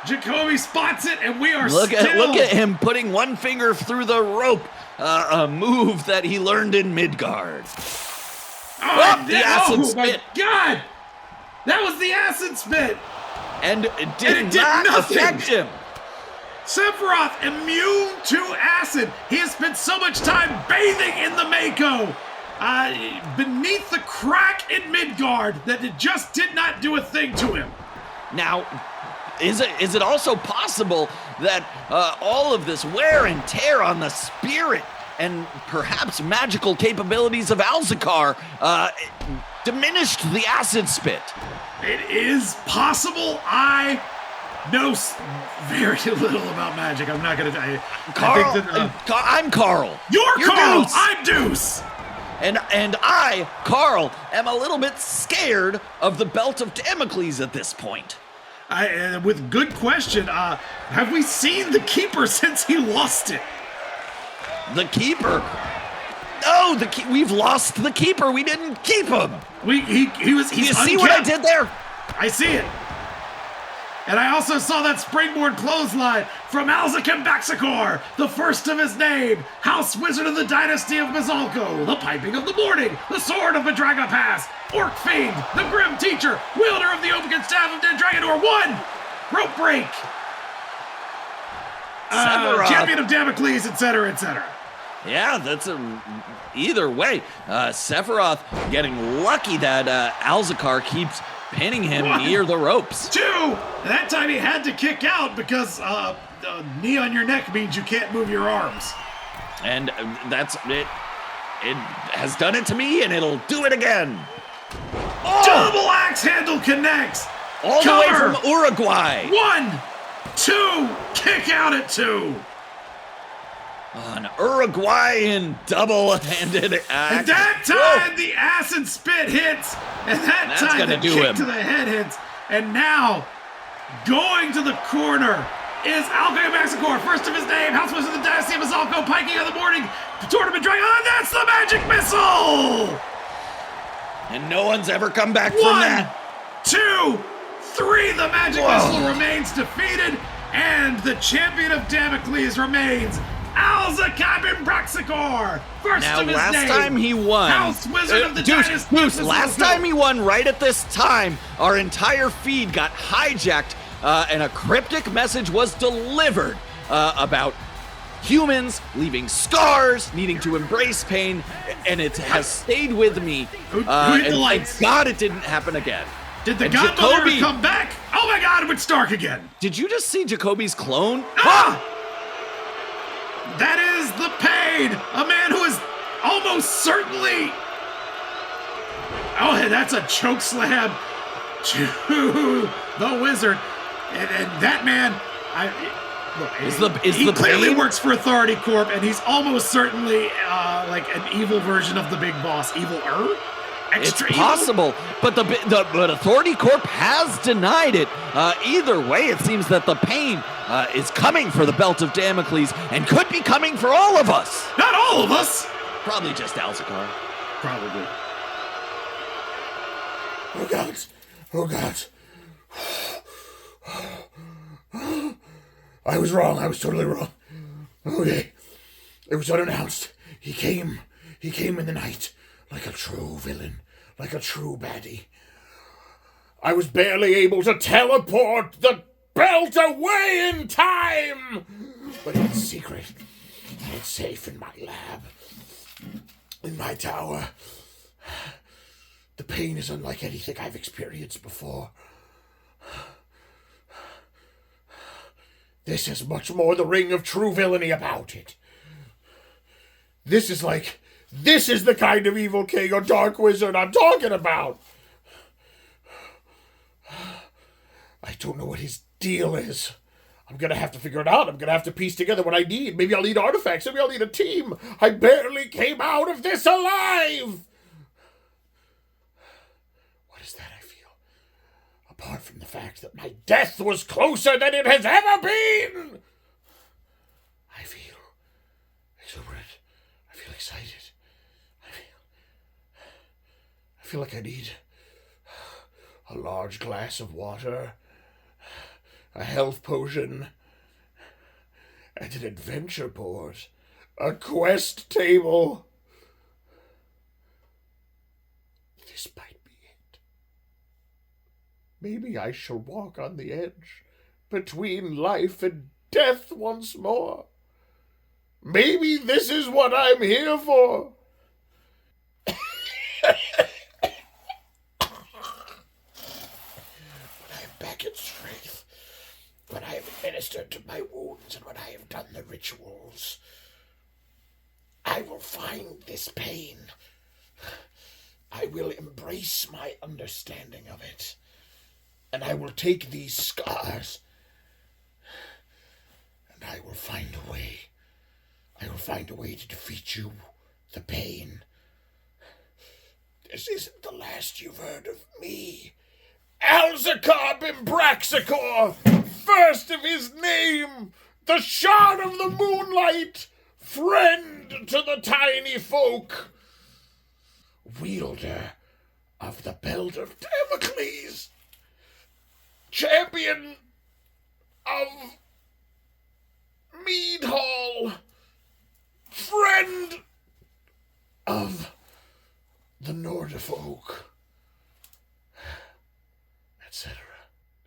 Jacoby spots it, and we are Look at him putting one finger through the rope, a move that he learned in Midgard. The acid spit. My God! That was the acid spit! And it did not affect him. Sephiroth immune to acid. He has spent so much time bathing in the Mako beneath the crack in Midgard that it just did not do a thing to him. Now, is it also possible that all of this wear and tear on the spirit and perhaps magical capabilities of Alzakar diminished the acid spit? It is possible. I know very little about magic. I'm not going to... I'm Carl. You're Carl. Deuce. I'm Deuce. And I, Carl, am a little bit scared of the Belt of Damocles at this point. With good question, have we seen the Keeper since he lost it? The Keeper? No, we've lost the Keeper. We didn't keep him. He's Do you see what I did there? I see it. And I also saw that springboard clothesline from Alzakar, the first of his name, House Wizard of the Dynasty of Mazalco, the Piping of the Morning, the Sword of Madraga Pass, Orc Fiend, the Grim Teacher, wielder of the Open Staff of Dead Dragonor, 1, rope break, champion of Damocles, etc., etc. Yeah, that's either way. Sephiroth getting lucky that Alzakar keeps pinning him near the ropes. 2! That time he had to kick out because knee on your neck means you can't move your arms. And that's it. It has done it to me, and it'll do it again. Oh! Double axe handle connects. All the way from Uruguay. 1, 2, kick out at 2. An Uruguayan double-handed axe. And that time the acid spit hits, and that time the kick to the head hits. And now, going to the corner is Alzakar, first of his name, House Wizard of the Dynasty of Mazalco, Piking of the Morning, Tournament Dragon. Oh, that's the magic missile! And no one's ever come back from that. 1, 2, 3, the magic missile remains defeated, and the champion of Damocles remains Alzakar Braxicor, first of his name. Now, last time he won, House Wizard of the Dynasty. Deuce, last time he won, right at this time, our entire feed got hijacked, and a cryptic message was delivered about humans leaving scars, needing to embrace pain, and it has stayed with me. Who hit the lights? Thank God it didn't happen again. Did the Godmother come back? Oh my God, it's Stark again. Did you just see Jacoby's clone? That is the Pain, a man who is almost certainly... Oh, that's a choke slam to the Wizard. And that man, he clearly works for Authority Corp, and he's almost certainly like an evil version of the big boss. Evil-er? It's possible, but but Authority Corp has denied it. Either way, it seems that the Pain is coming for the Belt of Damocles and could be coming for all of us. Not all of us. Probably just Alzakar. Probably. Oh God! Oh God! I was wrong. I was totally wrong. Okay, it was unannounced. He came in the night. Like a true villain, like a true baddie. I was barely able to teleport the belt away in time! But it's secret. It's safe in my lab. In my tower. The pain is unlike anything I've experienced before. This has much more the ring of true villainy about it. This is the kind of evil king or dark wizard I'm talking about. I don't know what his deal is. I'm going to have to figure it out. I'm going to have to piece together what I need. Maybe I'll need artifacts. Maybe I'll need a team. I barely came out of this alive. What is that I feel? Apart from the fact that my death was closer than it has ever been. I feel exuberant. I feel excited. I feel like I need a large glass of water, a health potion, and an adventure board, a quest table. This might be it. Maybe I shall walk on the edge between life and death once more. Maybe this is what I'm here for. When I am back in strength, when I have ministered to my wounds, and when I have done the rituals, I will find this pain. I will embrace my understanding of it, and I will take these scars, and I will find a way. I will find a way to defeat you, the pain. This isn't the last you've heard of me. Alzakar Bimbraxicor, first of his name, the shard of the moonlight, friend to the tiny folk, wielder of the Belt of Damocles, champion of Mead Hall, friend of the Nordifolk, etc.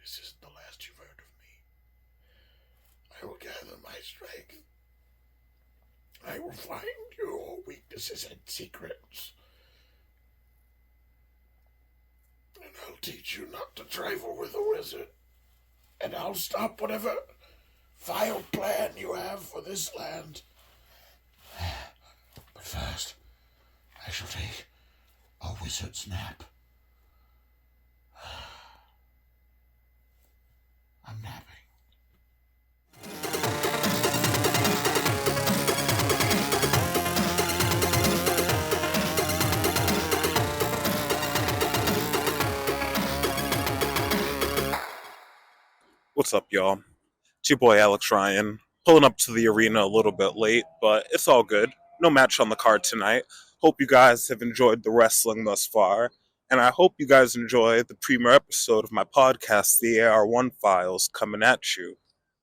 This isn't the last you've heard of me. I will gather my strength. I will find your weaknesses and secrets. And I'll teach you not to trifle with a wizard. And I'll stop whatever vile plan you have for this land. But first, I shall take a wizard's nap. I'm napping. What's up, y'all? It's your boy Alex Ryan, pulling up to the arena a little bit late, but it's all good. No match on the card tonight. Hope you guys have enjoyed the wrestling thus far, and I hope you guys enjoy the premiere episode of my podcast, the ARI Files, coming at you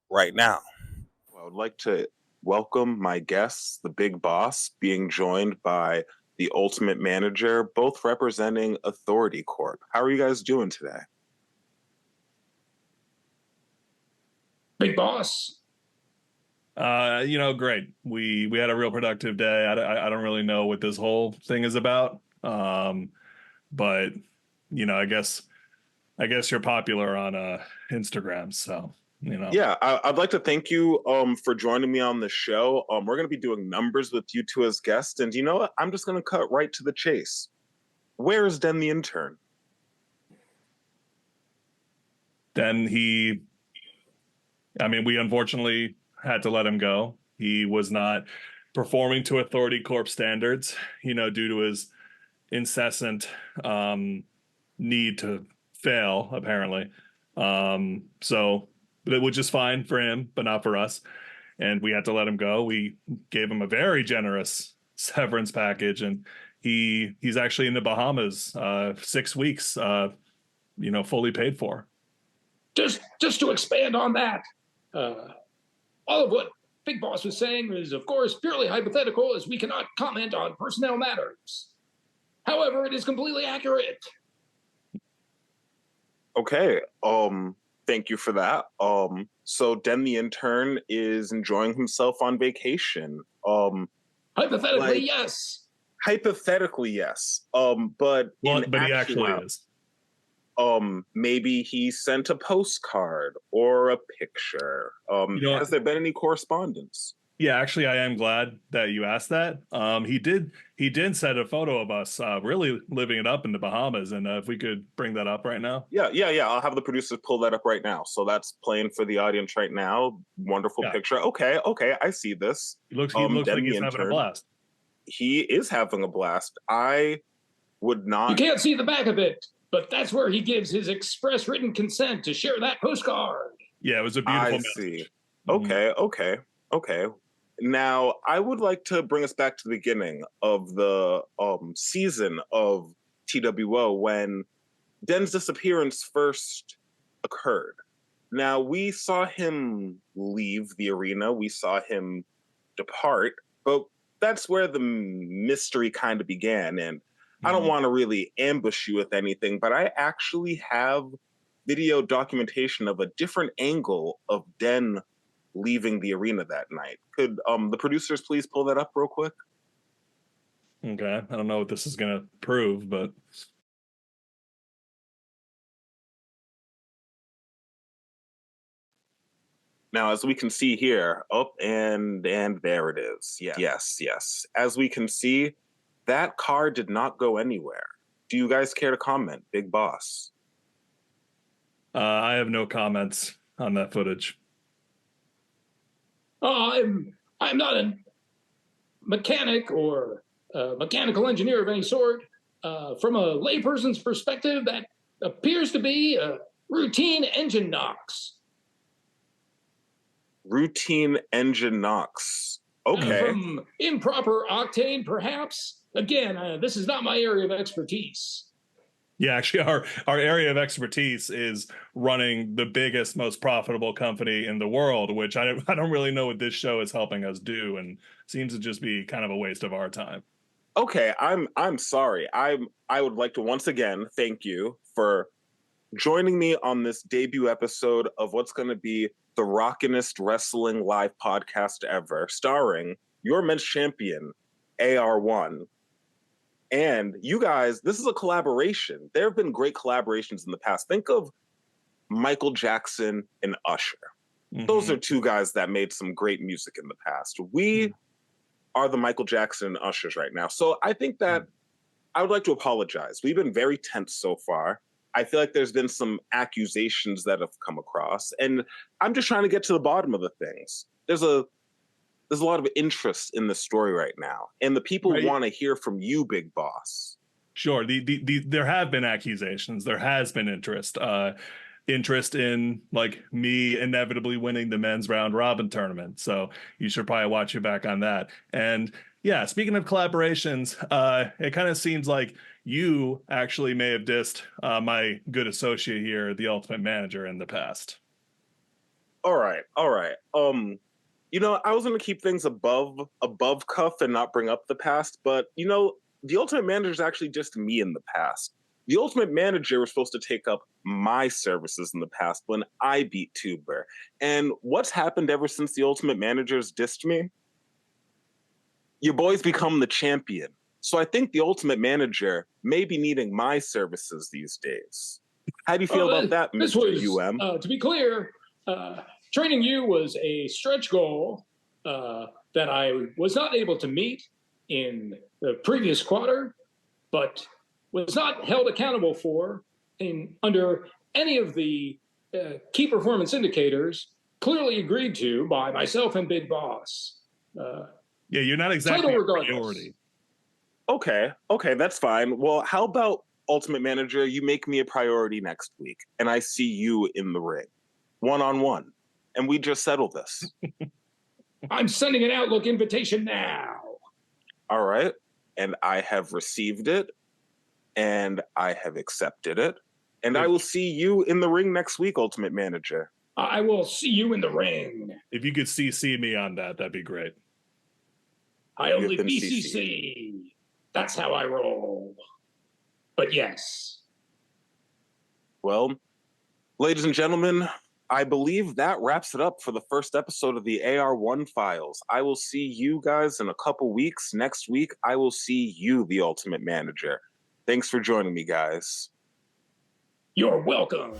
right now. I would like to welcome my guests, the Big Boss, being joined by the Ultimate Manager, both representing Authority Corp. How are you guys doing today? Big Boss. Great. We had a real productive day. I don't really know what this whole thing is about. But I guess you're popular on Instagram, so Yeah, I'd like to thank you for joining me on the show. We're going to be doing numbers with you two as guests, and you know what? I'm just going to cut right to the chase. Where is Den the intern? Den, we unfortunately had to let him go. He was not performing to Authority Corp standards, due to his incessant need to fail, apparently. So which is fine for him, but not for us. And we had to let him go. We gave him a very generous severance package, and he's actually in the Bahamas, 6 weeks, fully paid for. Just to expand on that, all of what Big Boss was saying is, of course, purely hypothetical, as we cannot comment on personnel matters. However, it is completely accurate. Okay. Thank you for that. So Den the intern is enjoying himself on vacation. Hypothetically, yes. Hypothetically, yes. But he actually is. Maybe he sent a postcard or a picture. Has there been any correspondence? Yeah, actually, I am glad that you asked that. He did send a photo of us really living it up in the Bahamas, and if we could bring that up right now. Yeah. I'll have the producers pull that up right now. So that's playing for the audience right now. Wonderful picture. Okay, I see this. He looks like he's having a blast. He is having a blast. I would not. You can't see the back of it, but that's where he gives his express written consent to share that postcard. Yeah, it was a beautiful message. Okay. Now, I would like to bring us back to the beginning of the season of TWO when Den's disappearance first occurred. Now, we saw him leave the arena, we saw him depart, but that's where the mystery kind of began. And I don't want to really ambush you with anything, but I actually have video documentation of a different angle of Den leaving the arena that night. Could the producers please pull that up real quick? Okay, I don't know what this is going to prove, but... Now, as we can see here, and there it is. Yes. As we can see, that car did not go anywhere. Do you guys care to comment, Big Boss? I have no comments on that footage. I'm not a mechanic or a mechanical engineer of any sort. From a layperson's perspective, that appears to be a routine engine knocks. Routine engine knocks. Okay. From improper octane, perhaps. Again, this is not my area of expertise. Yeah, actually, our area of expertise is running the biggest, most profitable company in the world, which I don't really know what this show is helping us do, and seems to just be kind of a waste of our time. Okay, I'm sorry. I would like to once again thank you for joining me on this debut episode of what's going to be the rockinest wrestling live podcast ever, starring your men's champion, AR1. And you guys, this is a collaboration. There have been great collaborations in the past. Think of Michael Jackson and Usher. Those are two guys that made some great music in the past. We are the Michael Jackson and Ushers right now. So I think that I would like to apologize. We've been very tense so far. I feel like there's been some accusations that have come across, and I'm just trying to get to the bottom of the things. There's a lot of interest in the story right now, and the people want to hear from you, Big Boss. Sure. There have been accusations. There has been interest. Interest in like me inevitably winning the men's round robin tournament. So you should probably watch your back on that. And yeah, speaking of collaborations, it kind of seems like you actually may have dissed my good associate here, the Ultimate Manager, in the past. All right. You know, I was going to keep things above cuff and not bring up the past, but you know, the Ultimate Manager is actually just me in the past. The Ultimate Manager was supposed to take up my services in the past when I beat Tuber. And what's happened ever since the Ultimate Manager's dissed me? Your boy's become the champion. So I think the Ultimate Manager may be needing my services these days. How do you feel about that, Mr. UM? To be clear, training you was a stretch goal that I was not able to meet in the previous quarter, but was not held accountable for under any of the key performance indicators clearly agreed to by myself and Big Boss. Yeah, you're not exactly a priority. Okay, that's fine. Well, how about Ultimate Manager, you make me a priority next week, and I see you in the ring, one-on-one, and we just settle this. I'm sending an Outlook invitation now. All right, and I have received it, and I have accepted it, and I will see you in the ring next week, Ultimate Manager. I will see you in the ring. If you could CC me on that, that'd be great. I only BCC. That's how I roll. But yes. Well, ladies and gentlemen, I believe that wraps it up for the first episode of the AR1 Files. I will see you guys in a couple weeks. Next week, I will see you, the Ultimate Manager. Thanks for joining me, guys. You're welcome.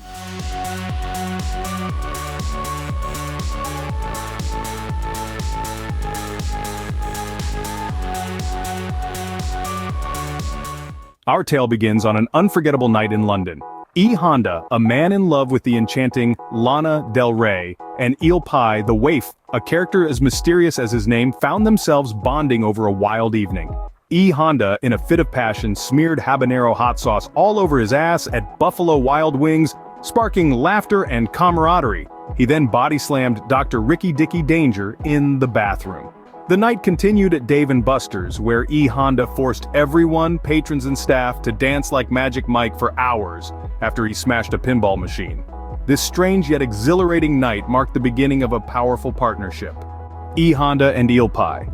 Our tale begins on an unforgettable night in London. E. Honda, a man in love with the enchanting Lana Del Rey, and Eel Pie, the Waif, a character as mysterious as his name, found themselves bonding over a wild evening. E. Honda, in a fit of passion, smeared habanero hot sauce all over his ass at Buffalo Wild Wings, sparking laughter and camaraderie. He then body-slammed Dr. Ricky Dicky Danger in the bathroom. The night continued at Dave & Buster's, where E. Honda forced everyone, patrons and staff, to dance like Magic Mike for hours after he smashed a pinball machine. This strange yet exhilarating night marked the beginning of a powerful partnership. E. Honda and Eel Pie.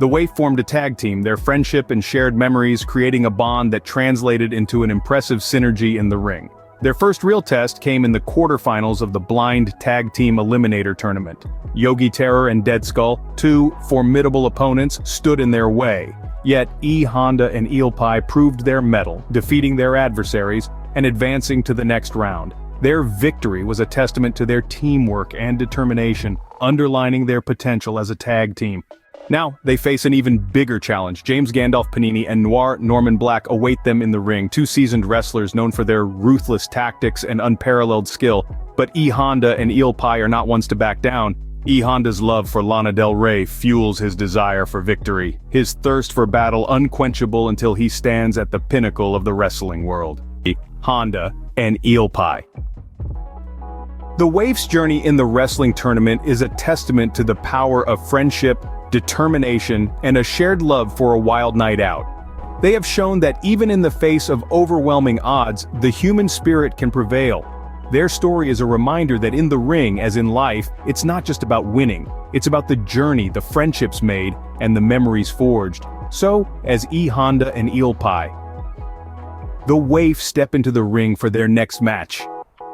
The Waif formed a tag team, their friendship and shared memories creating a bond that translated into an impressive synergy in the ring. Their first real test came in the quarterfinals of the Blind Tag Team Eliminator Tournament. Yogi Terror and Dead Skull, two formidable opponents, stood in their way. Yet E. Honda and Eel Pie proved their mettle, defeating their adversaries and advancing to the next round. Their victory was a testament to their teamwork and determination, underlining their potential as a tag team. Now, they face an even bigger challenge. James Gandalf Panini and Noir Norman Black await them in the ring, two seasoned wrestlers known for their ruthless tactics and unparalleled skill. But E. Honda and Eel Pie are not ones to back down. E. Honda's love for Lana Del Rey fuels his desire for victory, his thirst for battle unquenchable until he stands at the pinnacle of the wrestling world. E. Honda and Eel Pie. The Waif's journey in the wrestling tournament is a testament to the power of friendship, determination, and a shared love for a wild night out. They have shown that even in the face of overwhelming odds, the human spirit can prevail. Their story is a reminder that in the ring, as in life, it's not just about winning. It's about the journey, the friendships made, and the memories forged. So, as E. Honda and Eel Pie, the Waif step into the ring for their next match.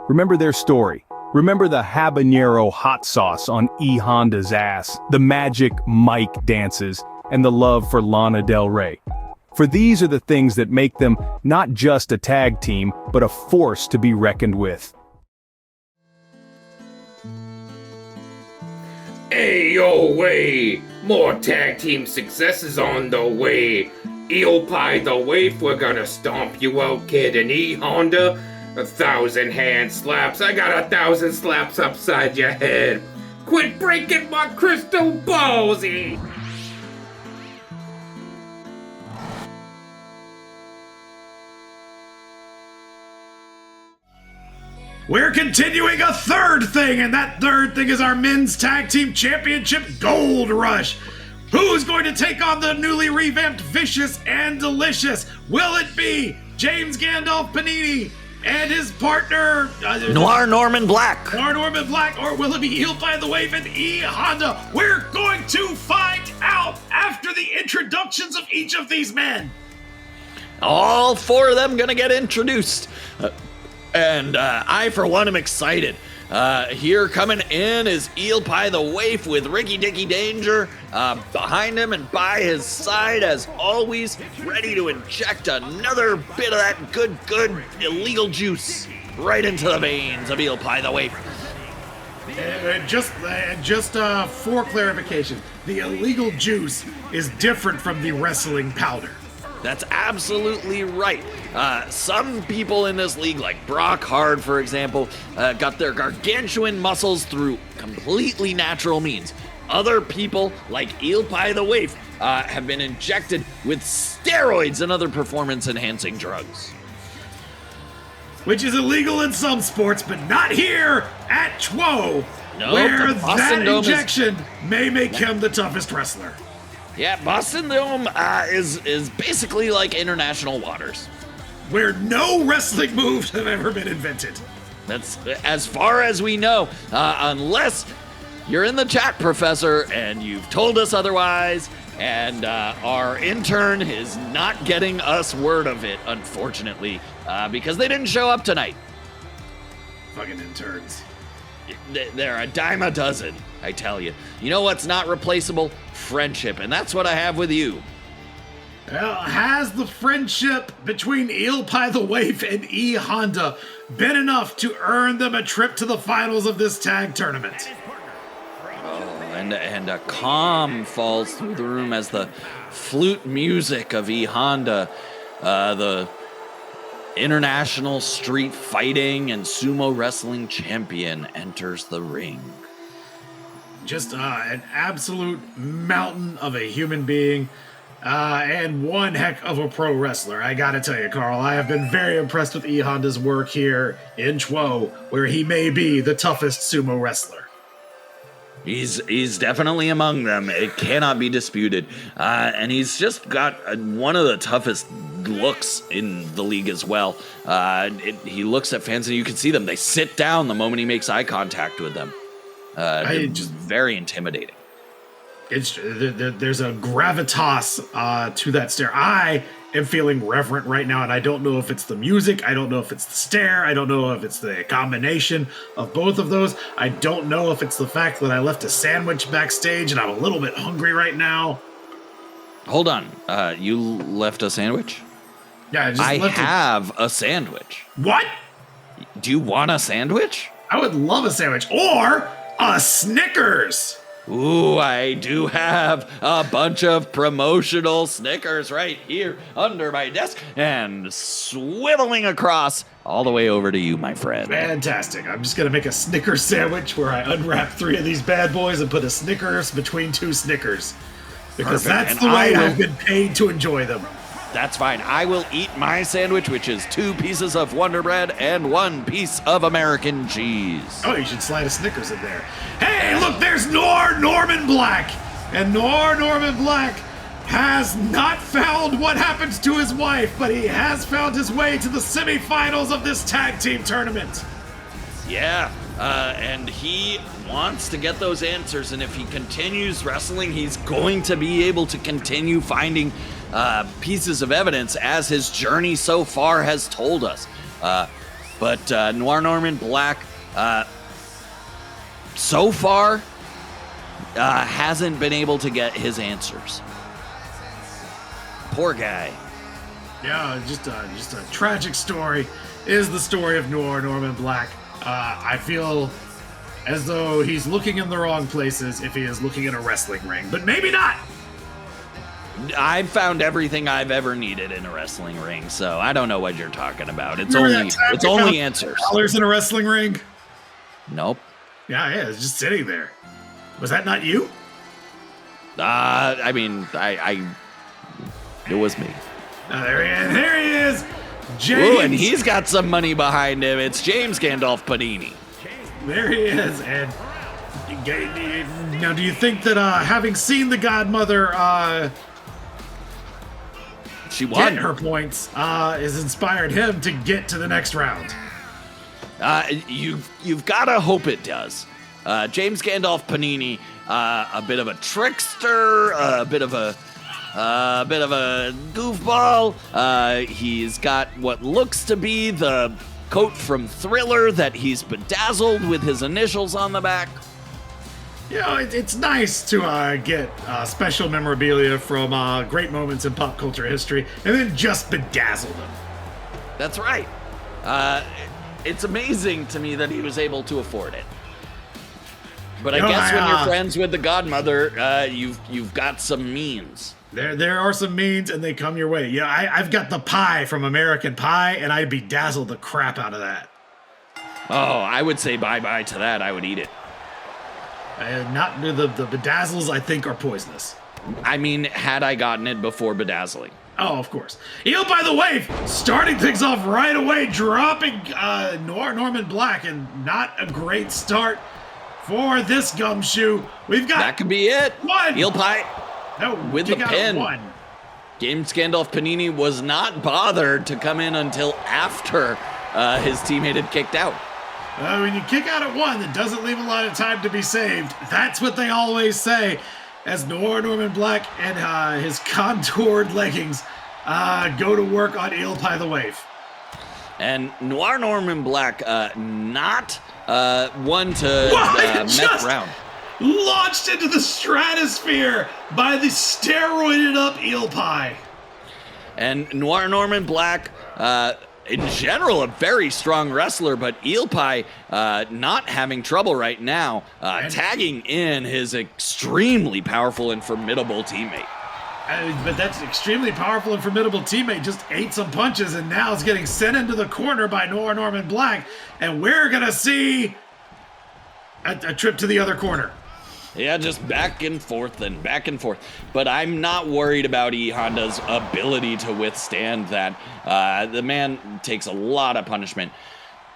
Remember their story. Remember the habanero hot sauce on E. Honda's ass, the Magic Mike dances, and the love for Lana Del Rey. For these are the things that make them not just a tag team, but a force to be reckoned with. Hey, yo, way! More tag team successes on the way. Eel Pie the Waif, we're gonna stomp you out, kid, and E. Honda, 1,000 hand slaps. I got 1,000 slaps upside your head. Quit breaking my crystal balls, E! We're continuing a third thing, and that third thing is our Men's Tag Team Championship Gold Rush. Who's going to take on the newly revamped Vicious and Delicious? Will it be James Gandalf Panini and his partner Noir Norman Black? Noir Norman Black, or will it be Eel Pie the Waif and E. Honda? We're going to find out after the introductions of each of these men. All four of them gonna get introduced. And I, for one, am excited. Here coming in is Eel Pie the Waif with Ricky Dicky Danger behind him and by his side, as always, ready to inject another bit of that good illegal juice right into the veins of Eel Pie the Waif. Just for clarification, the illegal juice is different from the wrestling powder. That's absolutely right. Some people in this league, like Brock Hard, for example, got their gargantuan muscles through completely natural means. Other people, like Eel Pie the Waif, have been injected with steroids and other performance-enhancing drugs. Which is illegal in some sports, but not here at Chwo, where that injection may make him the toughest wrestler. Yeah, Boston Dome is basically like international waters, where no wrestling moves have ever been invented. That's as far as we know, unless you're in the chat, Professor, and you've told us otherwise, and our intern is not getting us word of it, unfortunately, because they didn't show up tonight. Fucking interns. They're a dime a dozen, I tell you. You know what's not replaceable? Friendship, and that's what I have with you. Well, has the friendship between Eel Pie the Waif and E. Honda been enough to earn them a trip to the finals of this tag tournament? Oh, and a calm falls through the room as the flute music of E. Honda, the international street fighting and sumo wrestling champion, enters the ring. Just an absolute mountain of a human being, and one heck of a pro wrestler. I gotta tell you, Carl, I have been very impressed with E. Honda's work here in Chwo, where he may be the toughest sumo wrestler. He's definitely among them. It cannot be disputed. And he's just got one of the toughest looks in the league as well. He looks at fans and you can see them. They sit down the moment he makes eye contact with them. Just very intimidating. There's a gravitas to that stare. I am feeling reverent right now, and I don't know if it's the music, I don't know if it's the stare, I don't know if it's the combination of both of those. I don't know if it's the fact that I left a sandwich backstage and I'm a little bit hungry right now. Hold on, you left a sandwich? Yeah, I have a sandwich. What? Do you want a sandwich? I would love a sandwich, or a Snickers. Ooh, I do have a bunch of promotional Snickers right here under my desk and swiveling across all the way over to you, my friend. Fantastic. I'm just going to make a Snickers sandwich where I unwrap 3 of these bad boys and put a Snickers between 2 Snickers. Because that's the way I've been paid to enjoy them. That's fine. I will eat my sandwich, which is 2 pieces of Wonder Bread and 1 piece of American cheese. Oh, you should slide a Snickers in there. Hey, look, there's Norman Black. And Norman Black has not found what happens to his wife, but he has found his way to the semifinals of this tag team tournament. Yeah, and he wants to get those answers, and if he continues wrestling, he's going to be able to continue finding pieces of evidence as his journey so far has told us. But Norman Black, so far, hasn't been able to get his answers. Poor guy. Yeah, just a tragic story is the story of Norman Black. I feel as though he's looking in the wrong places if he is looking in a wrestling ring, but maybe not. I've found everything I've ever needed in a wrestling ring, so I don't know what you're talking about. It's only answers. Dollars in a wrestling ring? Nope. Yeah, it's just sitting there. Was that not you? I mean, it was me. There he is. James. Ooh, and he's got some money behind him. It's James Gandalf Panini. There he is. And now, do you think that having seen the Godmother she won get her points has inspired him to get to the next round? You've got to hope it does. James Gandalf Panini, a bit of a trickster, a bit of a goofball. He's got what looks to be the coat from Thriller that he's bedazzled with his initials on the back. You know, it's nice to get special memorabilia from great moments in pop culture history and then just bedazzle them. That's right. It's amazing to me that he was able to afford it. But I guess when you're friends with the Godmother, you've got some means. There are some means, and they come your way. Yeah, I've got the pie from American Pie, and I bedazzled the crap out of that. Oh, I would say bye-bye to that. I would eat it. Not the bedazzles, I think, are poisonous. I mean, had I gotten it before bedazzling. Oh, of course. By the Waif, starting things off right away, dropping Norman Black, and not a great start for this gumshoe. We've got... That could be it. One. Eel Pie. No, with the pin. James Gandalf Panini was not bothered to come in until after his teammate had kicked out. When you kick out at 1, that doesn't leave a lot of time to be saved. That's what they always say. As Norman Black and his contoured leggings go to work on Eel Pie the Waif. And Norman Black, not one to mess around. Launched into the stratosphere by the steroided up Eel Pie. And Norman Black, in general, a very strong wrestler, but Eel Pie not having trouble right now, tagging in his extremely powerful and formidable teammate. But that's extremely powerful and formidable teammate just ate some punches and now is getting sent into the corner by Norman Black. And we're going to see a trip to the other corner. Yeah, just back and forth and back and forth. But I'm not worried about E Honda's ability to withstand that. The man takes a lot of punishment.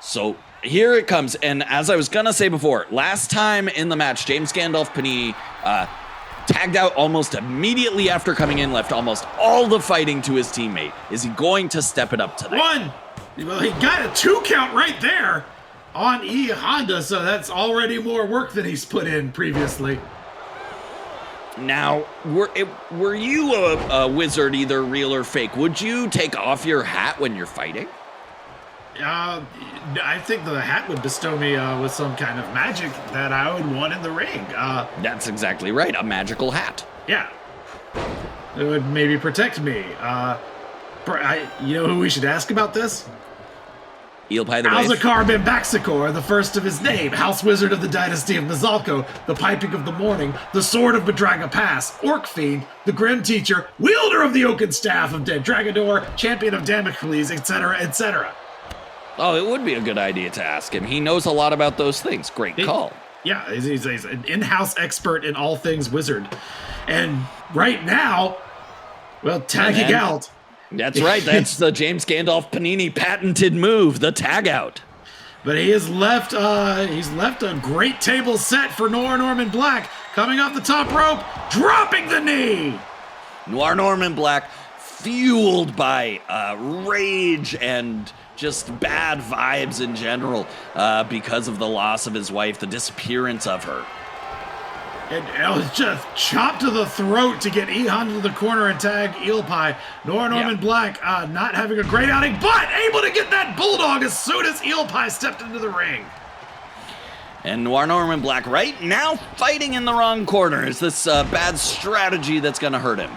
So here it comes, and as I was gonna say before, last time in the match, James Gandalf Panini tagged out almost immediately after coming in, left almost all the fighting to his teammate. Is he going to step it up tonight? One! Well, he got a 2 count right there on E Honda, so that's already more work than he's put in previously. Now, were you a wizard, either real or fake? Would you take off your hat when you're fighting? I think the hat would bestow me with some kind of magic that I would want in the ring. That's exactly right, a magical hat. Yeah. It would maybe protect me. You know who we should ask about this? Eelpie the Waif. Alzakar ben Baxicor, the first of his name, House Wizard of the Dynasty of Mazalco, the Piping of the Morning, the Sword of Madraga Pass, Orc Fiend, the Grim Teacher, Wielder of the Oaken Staff of Dead Dragonor, Champion of Damocles, etc., etc. Oh, it would be a good idea to ask him. He knows a lot about those things. Great call. Yeah, he's an in-house expert in all things wizard. And right now, well, tagging out. That's right. That's the James Gandalf Panini patented move, the tag out. But he has left. He's left a great table set for Noir Norman Black, coming off the top rope, dropping the knee. Noir Norman Black, fueled by rage and just bad vibes in general, because of the loss of his wife, the disappearance of her. And it was just chopped to the throat to get Ehan to the corner and tag Eelpie. Noir Norman Black not having a great outing, but able to get that bulldog as soon as Eelpie stepped into the ring. And Noir Norman Black right now fighting in the wrong corner. Is this bad strategy that's going to hurt him?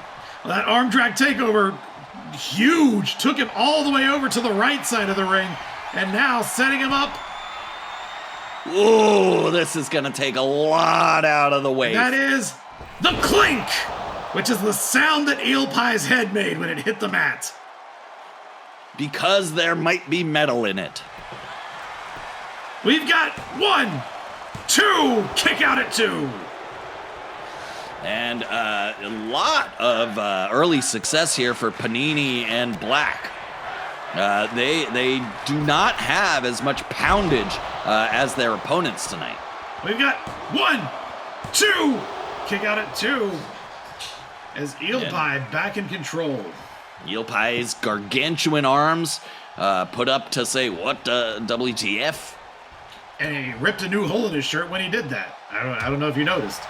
Well, that arm drag takeover, huge, took him all the way over to the right side of the ring, and now setting him up. Ooh, this is going to take a lot out of the Waif. That is the clink, which is the sound that Eelpie's head made when it hit the mat. Because there might be metal in it. We've got 1, 2, kick out at 2. And a lot of early success here for Panini and Black. They do not have as much poundage as their opponents tonight. We've got 1, 2, kick out at 2, as Eelpie back in control. Eelpie's gargantuan arms put up to say, what, WTF? And he ripped a new hole in his shirt when he did that. I don't know if you noticed.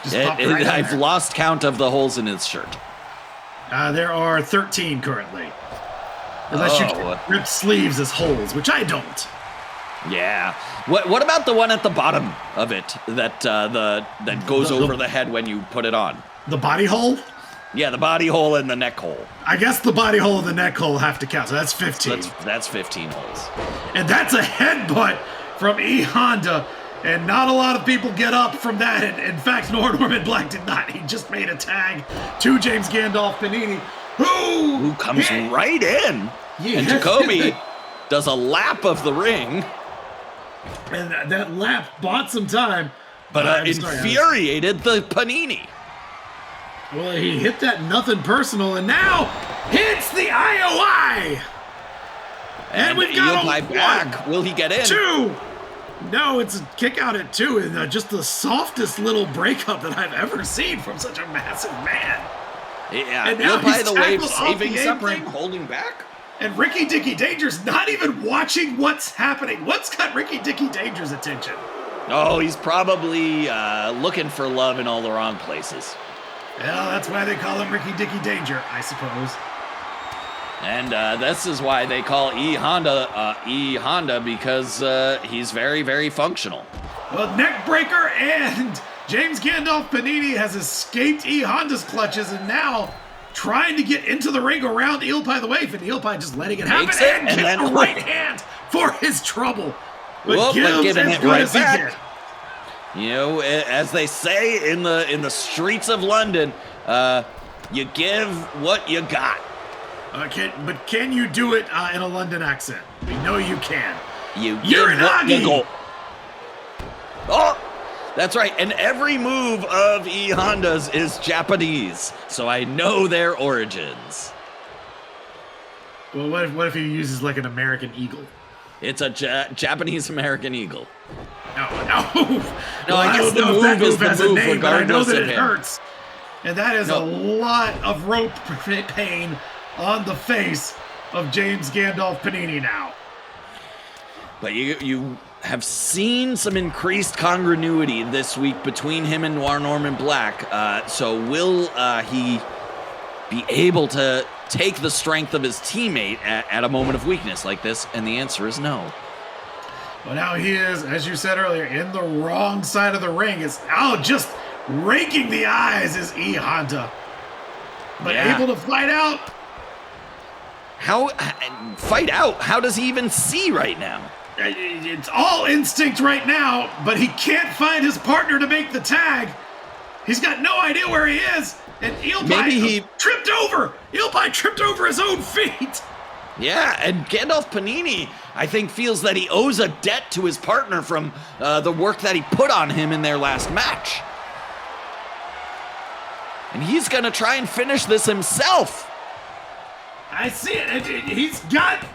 I've lost count of the holes in his shirt. There are 13 currently. Unless you rip sleeves as holes, which I don't. Yeah. What about the one at the bottom of it that goes over the head when you put it on? The body hole? Yeah, the body hole and the neck hole. I guess the body hole and the neck hole have to count, so that's 15. That's 15 holes. And that's a headbutt from E Honda, and not a lot of people get up from that. In fact, Noir Norman Black did not. He just made a tag to James Gandalf Panini, who comes right in. Yes. And Jacoby does a lap of the ring. And that lap bought some time. But infuriated the Panini. Well, he hit that nothing personal and now hits the IOI. And we've got a back. Will he get in? 2. No, it's a kick out at 2. And just the softest little breakup that I've ever seen from such a massive man. Yeah, and now by the way, tackled saving off the something, apron. holding back. And Ricky Dicky Danger's not even watching what's happening. What's got Ricky Dicky Danger's attention? Oh, he's probably looking for love in all the wrong places. Well, that's why they call him Ricky Dicky Danger, I suppose. And this is why they call E Honda because he's very, very functional. Well, neck breaker, and James Gandalf Panini has escaped E Honda's clutches and now trying to get into the ring around Eelpie the Waif, and Eelpie just letting it happen and gets a right hand for his trouble. But giving as it good right as he back. can. You know, as they say in the streets of London, you give what you got. But can you do it in a London accent? We know you can. You're an Aggie! Oh, that's right. And every move of E Honda's is Japanese, so I know their origins. Well, what if he uses like an American eagle? It's a Japanese American Eagle. No. No, I guess the know if that move is the has a move name, but I know regardless that of it him. hurts. And that is a lot of rope pain on the face of James Gandalf Panini now. But you have seen some increased congruity this week between him and Noir Norman Black. So will he be able to take the strength of his teammate at a moment of weakness like this? And the answer is no. Well, now he is, as you said earlier, in the wrong side of the ring. It's just raking the eyes is E. Honda. But able to fight out. How does he even see right now? It's all instinct right now, but he can't find his partner to make the tag. He's got no idea where he is, and Eelpai tripped over. Eelpai tripped over his own feet. Yeah, and Gandalf Panini, I think, feels that he owes a debt to his partner from the work that he put on him in their last match. And he's going to try and finish this himself. I see it. He's got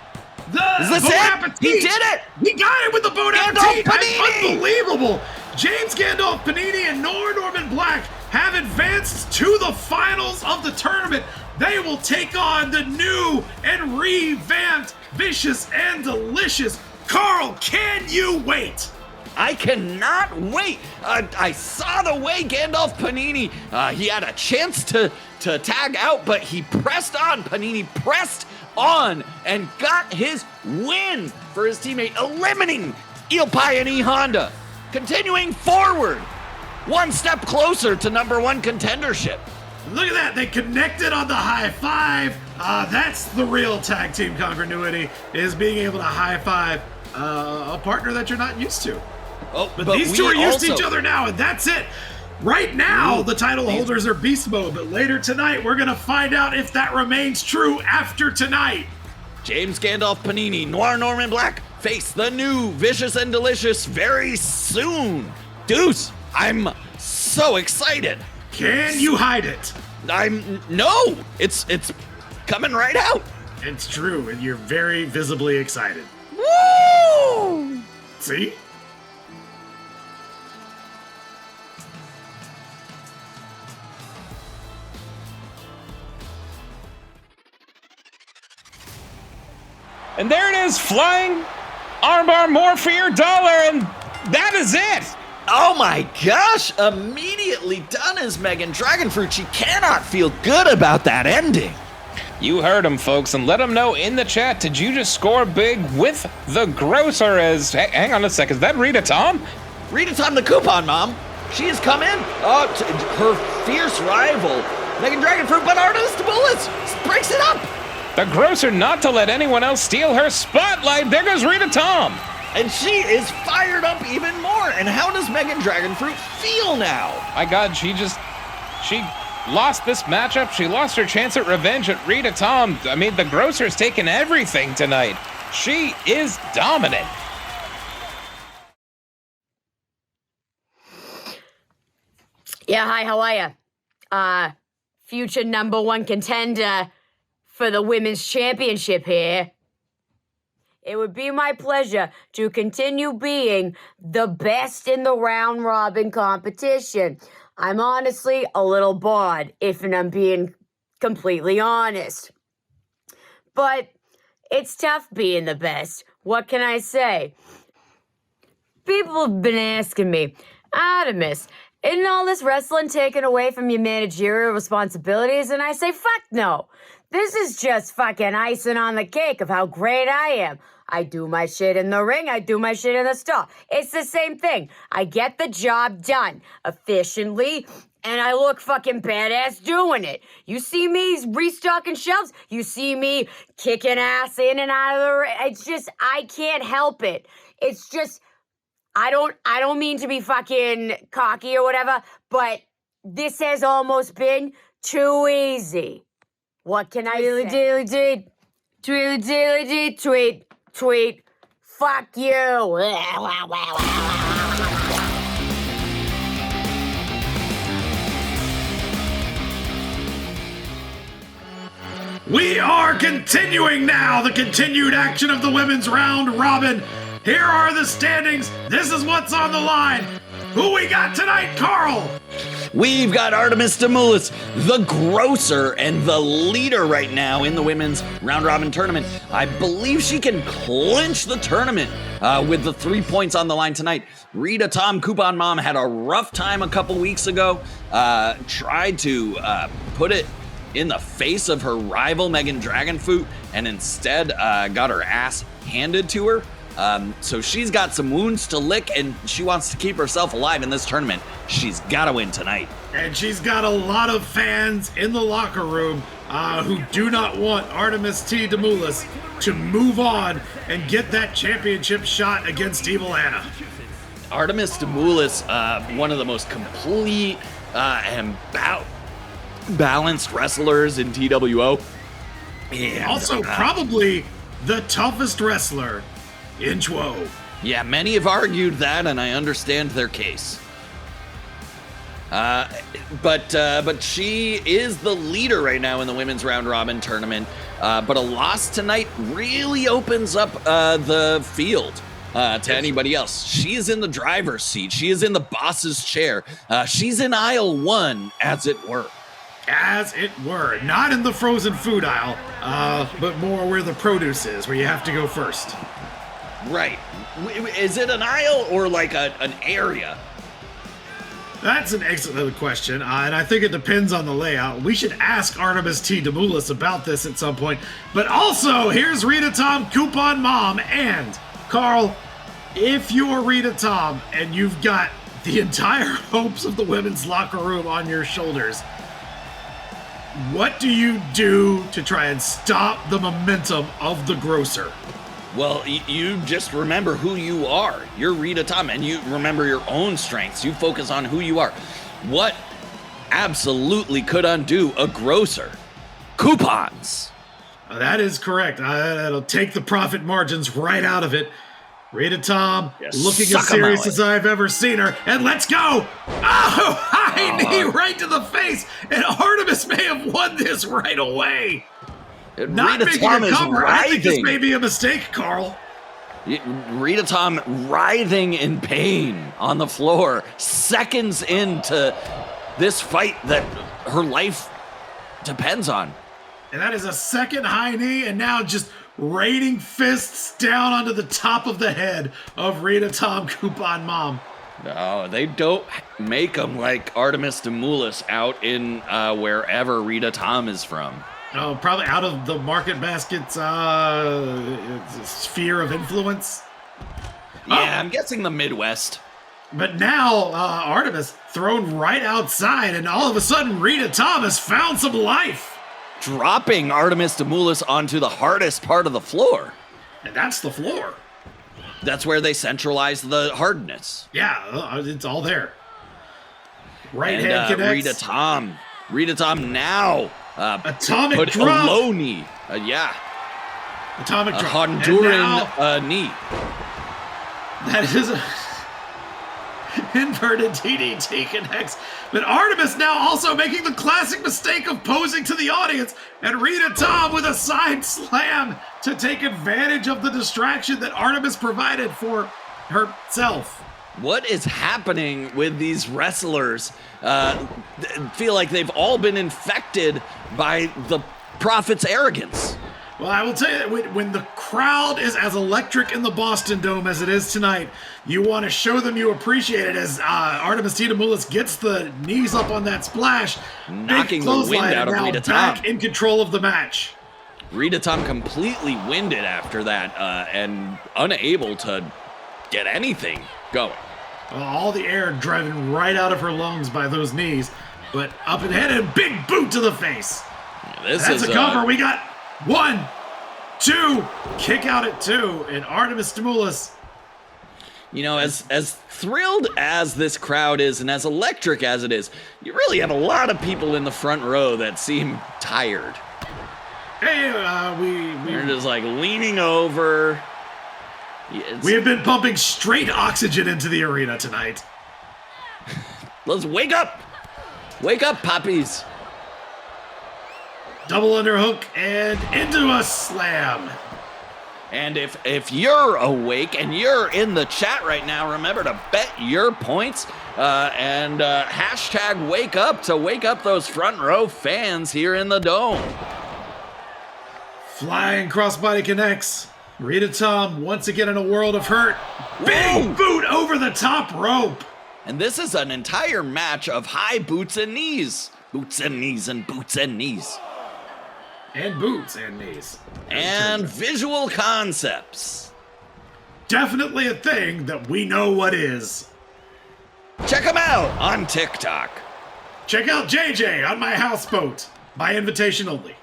the Is this Bon it? Appetit. He did it! He got it with the Bon Gandalf Appetit. Panini! Unbelievable. James Gandalf Panini and Noir Norman Black have advanced to the finals of the tournament. They will take on the new and revamped Vicious and Delicious. Carl, can you wait? I cannot wait. I saw the way Gandalf Panini, he had a chance to tag out, but he pressed on. Panini pressed on and got his win for his teammate, eliminating Eelpai and E. Honda. Continuing forward, one step closer to #1 contendership. Look at that. They connected on the high five. That's the real tag team congruity, is being able to high five a partner that you're not used to. Oh, but these two are used to each other now, and that's it. Right now, the title holders are beast mode, but later tonight, we're going to find out if that remains true after tonight. James Gandalf Panini, Noir Norman Black face the new Vicious and Delicious very soon. Deuce, I'm so excited. Can you hide it? No, it's coming right out. It's true, and you're very visibly excited. Woo! See? And there it is, flying armbar more for your dollar, and that is it. Oh my gosh, immediately done as Megan Dragonfruit. She cannot feel good about that ending. You heard him, folks, and let him know in the chat, did you just score big with the Grosser as... Hang on a second, is that Rita Tom? Rita Tom, the coupon mom. She has come in. Her fierce rival, Megan Dragonfruit, but Artemis Demoulas breaks it up. The Grosser not to let anyone else steal her spotlight. There goes Rita Tom. And she is fired up even more. And how does Megan Dragonfruit feel now? My God, she lost this matchup. She lost her chance at revenge at Rita Tom. I mean, the Grosser's taken everything tonight. She is dominant. Yeah, hi, how are ya? Future #1 contender for the women's championship here. It would be my pleasure to continue being the best in the round robin competition. I'm honestly a little bored, if I'm being completely honest. But it's tough being the best. What can I say? People have been asking me, Artemis, isn't all this wrestling taken away from your managerial responsibilities? And I say, fuck no. This is just fucking icing on the cake of how great I am. I do my shit in the ring. I do my shit in the stall. It's the same thing. I get the job done efficiently, and I look fucking badass doing it. You see me restocking shelves. You see me kicking ass in and out of the ring. It's just, I can't help it. It's just, I don't mean to be fucking cocky or whatever, but this has almost been too easy. What can I say? Tweet. Fuck you. We are continuing now the continued action of the women's round robin. Here are the standings. This is what's on the line. Who we got tonight, Carl? We've got Artemis Demoulas, the grosser and the leader right now in the women's round robin tournament. I believe she can clinch the tournament with the 3 points on the line tonight. Rita Tom Coupon Mom had a rough time a couple weeks ago. Tried to put it in the face of her rival Megan Dragonfruit and instead got her ass handed to her. So she's got some wounds to lick and she wants to keep herself alive in this tournament. She's got to win tonight. And she's got a lot of fans in the locker room who do not want Artemis T Demoulas to move on and get that championship shot against Evil Anna. Artemis Demoulas, one of the most complete and balanced wrestlers in TWO. And also probably the toughest wrestler in TWO. Yeah, many have argued that, and I understand their case. But she is the leader right now in the women's round robin tournament. But a loss tonight really opens up the field to anybody else. She is in the driver's seat. She is in the boss's chair. She's in aisle 1, as it were. As it were. Not in the frozen food aisle, but more where the produce is, where you have to go first. Right. Is it an aisle or like an area? That's an excellent question, and I think it depends on the layout. We should ask Artemis T Demoulas about this at some point. But also, here's Rita Tom Coupon Mom, and Carl, if you're Rita Tom and you've got the entire hopes of the women's locker room on your shoulders, what do you do to try and stop the momentum of the grosser? Well, you just remember who you are. You're Rita Tom, and you remember your own strengths. You focus on who you are. What absolutely could undo a grosser? Coupons. That is correct. That'll take the profit margins right out of it. Rita Tom, looking as serious as I've ever seen her. And let's go! Oh, high knee right to the face! And Artemis may have won this right away. Not Rita making Tom a is cover. I think this writhing. may be a mistake, Carl. Rita Tom writhing in pain on the floor, seconds into this fight that her life depends on. And that is a second high knee, and now just raining fists down onto the top of the head of Rita Tom Coupon Mom. No, they don't make them like Artemis Demoulas out in wherever Rita Tom is from. Oh, probably out of the Market Basket's sphere of influence. Yeah, I'm guessing the Midwest. But now Artemis thrown right outside, and all of a sudden Rita Tom has found some life. Dropping Artemis Demoulas onto the hardest part of the floor. And that's the floor. That's where they centralize the hardness. Yeah, it's all there. Right and, hand connects. Rita Tom now. Atomic put drop. A low knee. Yeah. Atomic drop. Honduran knee. That is a inverted DDT connects. But Artemis now also making the classic mistake of posing to the audience, and Rita Tom with a side slam to take advantage of the distraction that Artemis provided for herself. What is happening with these wrestlers? Feel like they've all been infected by the Prophet's arrogance. Well, I will tell you that when the crowd is as electric in the Boston Dome as it is tonight, you want to show them you appreciate it as Artemis T Demoulas gets the knees up on that splash. Knocking the wind out of Rita Tom. Back in control of the match. Rita Tom completely winded after that and unable to get anything going. Well, all the air driving right out of her lungs by those knees, but up and head and big boot to the face. That's a cover. We got 1, 2, kick out at 2, and Artemis Demoulas. You know, as thrilled as this crowd is and as electric as it is, you really have a lot of people in the front row that seem tired. Hey, they're just like leaning over. We have been pumping straight oxygen into the arena tonight. Let's wake up! Wake up, poppies! Double underhook and into a slam. And if you're awake and you're in the chat right now, remember to bet your points and hashtag wake up to wake up those front row fans here in the dome. Flying crossbody connects. Rita Tom once again in a world of hurt. Big boot over the top rope. And this is an entire match of high boots and knees. Boots and knees and boots and knees. And boots and knees. And visual concepts. Definitely a thing that we know what is. Check them out on TikTok. Check out JJ on my houseboat. By invitation only.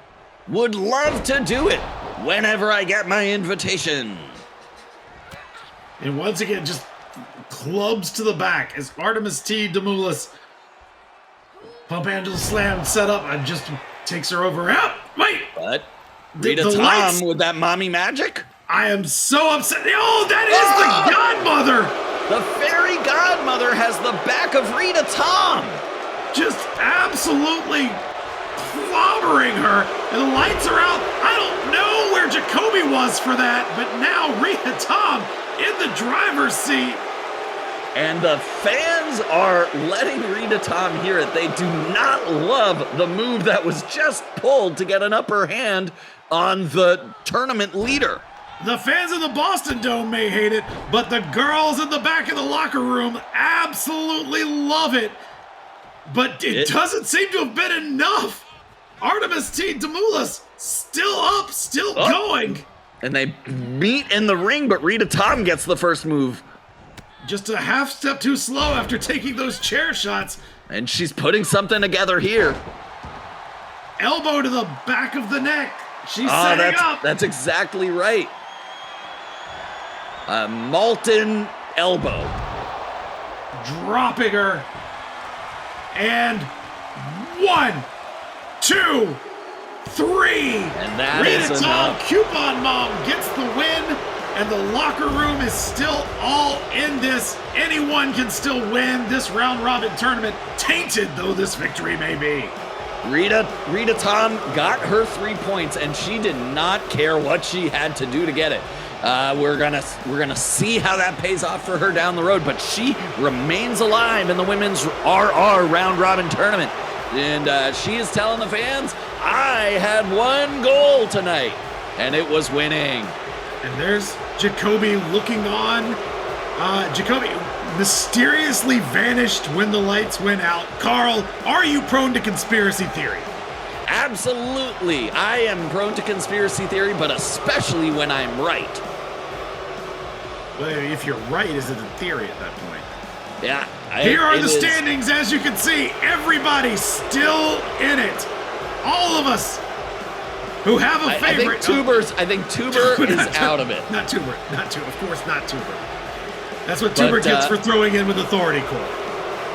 Would love to do it whenever I get my invitation. And once again, just clubs to the back as Artemis T Demoulas. Pump handle slam set up and just takes her over. Out. Wait. But Rita Tom lights, with that mommy magic? I am so upset. Oh, that is the Godmother. The fairy Godmother has the back of Rita Tom. Just absolutely clobbering her. And the lights are out. I don't know where Jacoby was for that, but now Rita Tom in the driver's seat. And the fans are letting Rita Tom hear it. They do not love the move that was just pulled to get an upper hand on the tournament leader. The fans in the Boston Dome may hate it, but the girls in the back of the locker room absolutely love it. But it doesn't seem to have been enough. Artemis T Demoulas still up, still going. And they meet in the ring, but Rita Tom gets the first move. Just a half step too slow after taking those chair shots. And she's putting something together here. Elbow to the back of the neck. She's setting up. That's exactly right. A molten elbow. Dropping her. And 1, 2, 3. And that Rita is Tom, enough. Coupon Mom gets the win. And the locker room is still all in this. Anyone can still win this round-robin tournament, tainted though this victory may be. Rita Tom got her 3 points, and she did not care what she had to do to get it. We're gonna see how that pays off for her down the road, but she remains alive in the women's RR round-robin tournament. And she is telling the fans, I had one goal tonight, and it was winning. And there's Jacoby looking on. Jacoby mysteriously vanished when the lights went out. Carl, are you prone to conspiracy theory? Absolutely. I am prone to conspiracy theory, but especially when I'm right. Well, if you're right, is it a theory at that point? Yeah. Here are the standings, as you can see. Everybody still in it. All of us who have a favorite. I think Tuber is out of it. Not Tuber. Of course not Tuber. That's what Tuber gets for throwing in with Authority Core.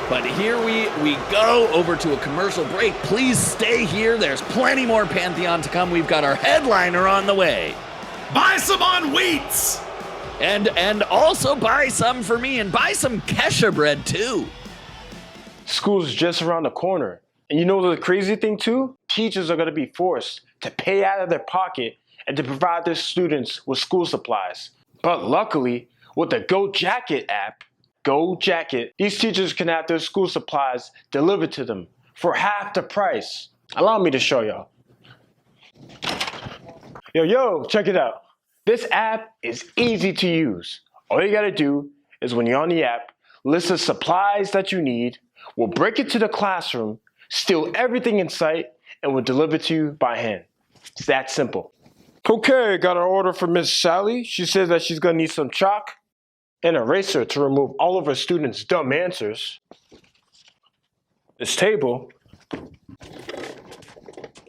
But here we go over to a commercial break. Please stay here. There's plenty more Pantheon to come. We've got our headliner on the way. Buy some on Wheats. And also buy some for me, and buy some Kesha bread too. School's just around the corner. And you know the crazy thing too? Teachers are going to be forced to pay out of their pocket and to provide their students with school supplies. But luckily, with the Go Jacket app, Go Jacket, these teachers can have their school supplies delivered to them for half the price. Allow me to show y'all. Yo, check it out. This app is easy to use. All you gotta do is when you're on the app, list the supplies that you need, we'll break it to the classroom, steal everything in sight, and we'll deliver it to you by hand. It's that simple. Okay, got an order from Miss Sally. She says that she's gonna need some chalk and an eraser to remove all of her students' dumb answers. This table.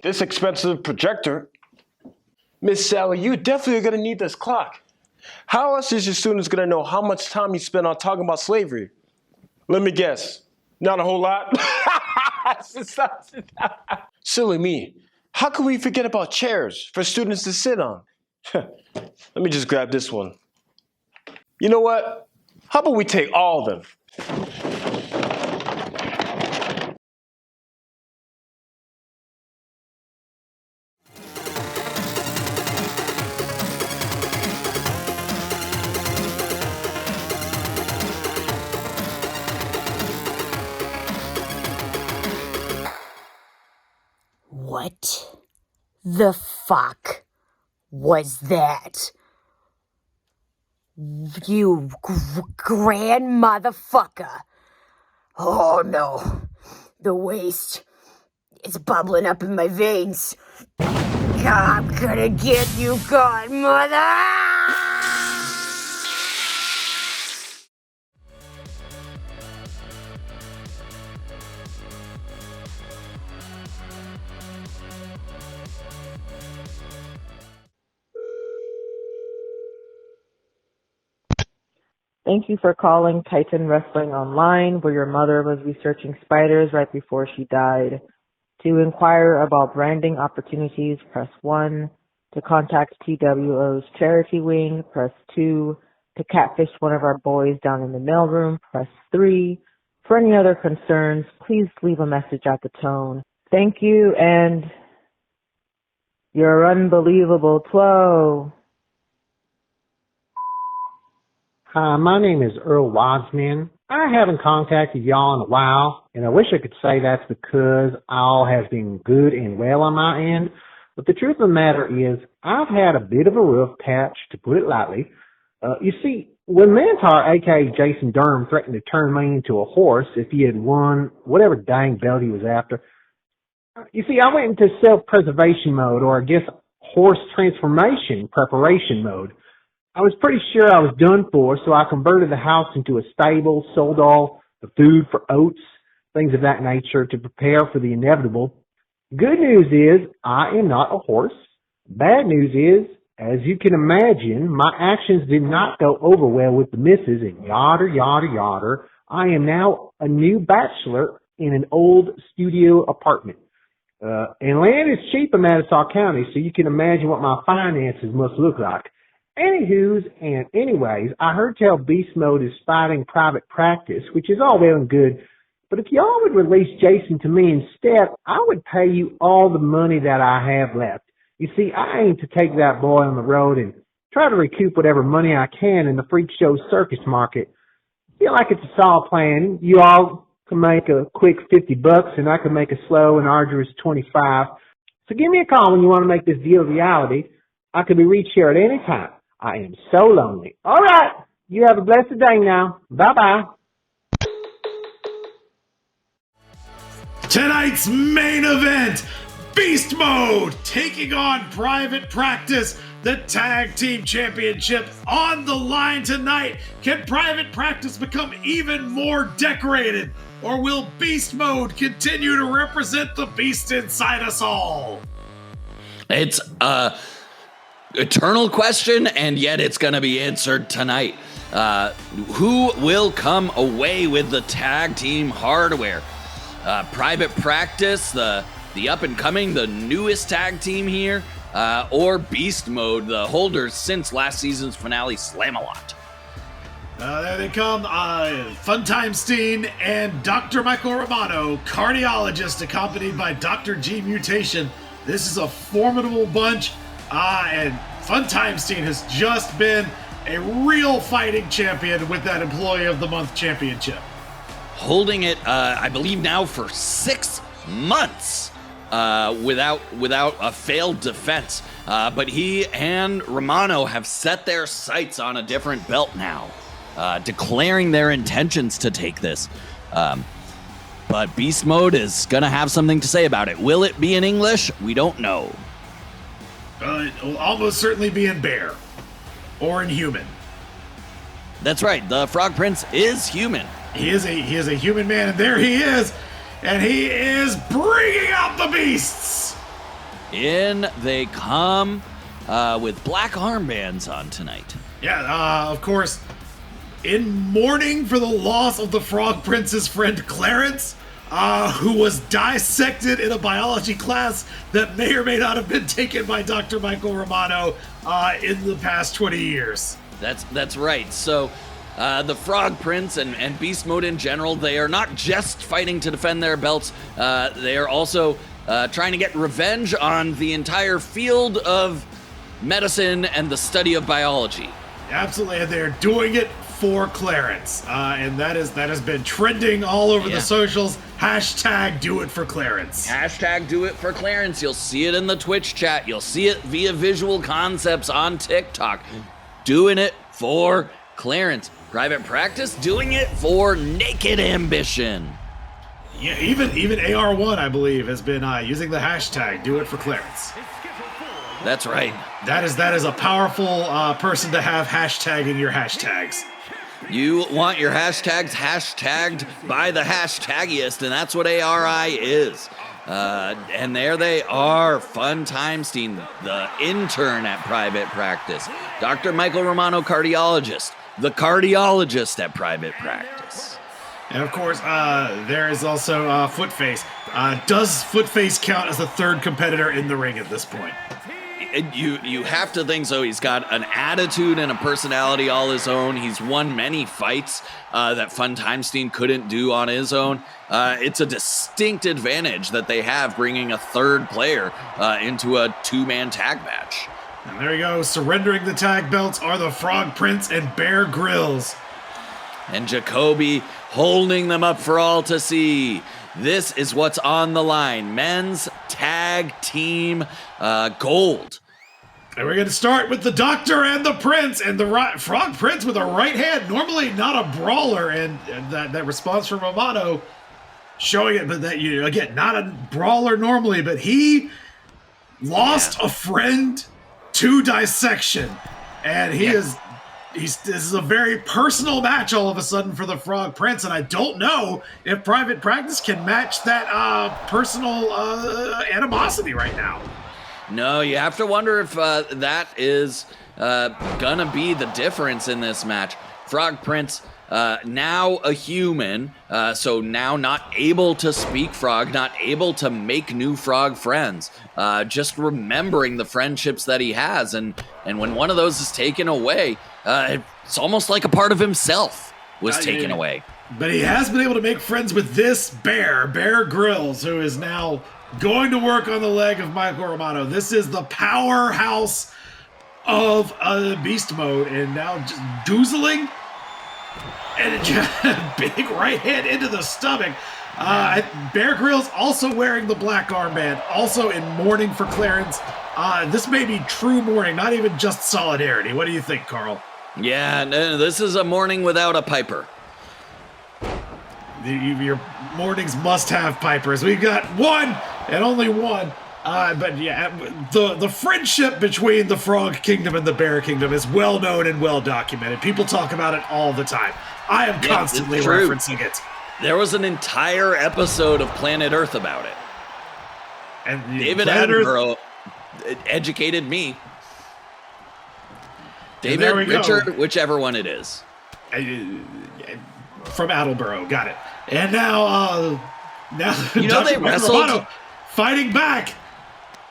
This expensive projector. Miss Sally, you definitely gonna need this clock. How else is your students gonna know how much time you spend on talking about slavery? Let me guess, not a whole lot? Silly me. How can we forget about chairs for students to sit on? Let me just grab this one. You know what? How about we take all of them? the fuck was that? You grand motherfucker. Oh no. The waste is bubbling up in my veins. I'm gonna get you, Godmother! Thank you for calling Titan Wrestling Online, where your mother was researching spiders right before she died. To inquire about branding opportunities, press 1. To contact TWO's charity wing, press 2. To catfish one of our boys down in the mailroom, press 3. For any other concerns, please leave a message at the tone. Thank you, and you're unbelievable, Two. Hi, my name is Earl Wiseman. I haven't contacted y'all in a while, and I wish I could say that's because all has been good and well on my end. But the truth of the matter is, I've had a bit of a rough patch, to put it lightly. You see, when Mantaur, aka Jason Durham, threatened to turn me into a horse if he had won whatever dang belt he was after, you see, I went into self-preservation mode, or I guess horse transformation preparation mode. I was pretty sure I was done for, so I converted the house into a stable, sold all the food for oats, things of that nature to prepare for the inevitable. Good news is, I am not a horse. Bad news is, as you can imagine, my actions did not go over well with the missus, and yada, yada, yada. I am now a new bachelor in an old studio apartment. And land is cheap in Mantaur County, so you can imagine what my finances must look like. Anywho's and anyways, I heard tell Beast Mode is fighting private practice, which is all well and good, but if y'all would release Jason to me instead, I would pay you all the money that I have left. You see, I aim to take that boy on the road and try to recoup whatever money I can in the freak show circus market. I feel like it's a solid plan. You all can make a quick $50 and I can make a slow and arduous 25. So give me a call when you want to make this deal a reality. I can be reached here at any time. I am so lonely. All right. You have a blessed day now. Bye-bye. Tonight's main event, Beast Mode taking on Private Practice, the Tag Team Championship on the line tonight. Can Private Practice become even more decorated, or will Beast Mode continue to represent the beast inside us all? It's eternal question, and yet it's going to be answered tonight. Who will come away with the tag team hardware? Private Practice, the up-and-coming, the newest tag team here, or Beast Mode, the holders since last season's finale, Slam-A-Lot? There they come, Funtimestein and Dr. Michael Romano, cardiologist accompanied by Dr. G Mutation. This is a formidable bunch. And Funtimestein has just been a real fighting champion with that Employee of the Month championship. Holding it, I believe now for 6 months without a failed defense. But he and Romano have set their sights on a different belt now, declaring their intentions to take this. But Beast Mode is going to have something to say about it. Will it be in English? We don't know. It will almost certainly be in bear. Or in human. That's right, the Frog Prince is human. He is a human man, and there he is! And he is bringing out the beasts! In they come with black armbands on tonight. Yeah, of course, in mourning for the loss of the Frog Prince's friend Clarence, who was dissected in a biology class that may or may not have been taken by Dr. Michael Romano in the past 20 years. That's right. So the Frog Prince and Beast Mode in general, they are not just fighting to defend their belts. They are also trying to get revenge on the entire field of medicine and the study of biology. Absolutely, and they're doing it for Clarence. And that has been trending all over the socials. Hashtag do it for Clarence. Hashtag do it for Clarence. You'll see it in the Twitch chat. You'll see it via Visual Concepts on TikTok. Doing it for Clarence. Private Practice doing it for Naked Ambition. Yeah, even AR1, I believe, has been using the hashtag do it for Clarence. That's right. That is a powerful person to have hashtagging your hashtags. You want your hashtags hashtagged by the hashtaggiest, and that's what ARI is. And there they are, Funtimestein, the intern at Private Practice. Dr. Michael Romano, cardiologist, the cardiologist at Private Practice. And of course, there is also Footface. Does Footface count as a third competitor in the ring at this point? You have to think so. He's got an attitude and a personality all his own. He's won many fights that Funtimestein couldn't do on his own. It's a distinct advantage that they have bringing a third player into a two-man tag match. And there you go. Surrendering the tag belts are the Frog Prince and Bear Grylls. And Jacoby holding them up for all to see. This is what's on the line. Men's tag team gold. And we're going to start with the Doctor and the Prince. And the Frog Prince with a right hand. Normally not a brawler. And that response from Romano showing it. But that, again, not a brawler normally. But he lost a friend to dissection. And this is a very personal match all of a sudden for the Frog Prince, and I don't know if Private Practice can match that personal animosity right now. No, you have to wonder if that is gonna be the difference in this match. Frog Prince, now a human, so now not able to speak frog, not able to make new frog friends, just remembering the friendships that he has, and when one of those is taken away, it's almost like a part of himself was taken away. But he has been able to make friends with this Bear Grylls, who is now going to work on the leg of Michael Romano. This is the powerhouse of beast mode, and now just doozling, and a big right hand into the stomach. Bear Grylls also wearing the black armband, also in mourning for Clarence. This may be true mourning, not even just solidarity. What do you think, Carl? Yeah, no, this is a mourning without a piper. Your mornings must have pipers. We've got one and only one. But yeah, the friendship between the Frog Kingdom and the Bear Kingdom is well known and well documented. People talk about it all the time. I am constantly referencing it. There was an entire episode of Planet Earth about it. And David Attenborough educated me. David, Richard, whichever one it is. From Attleboro, got it. And now they wrestled. Fighting back,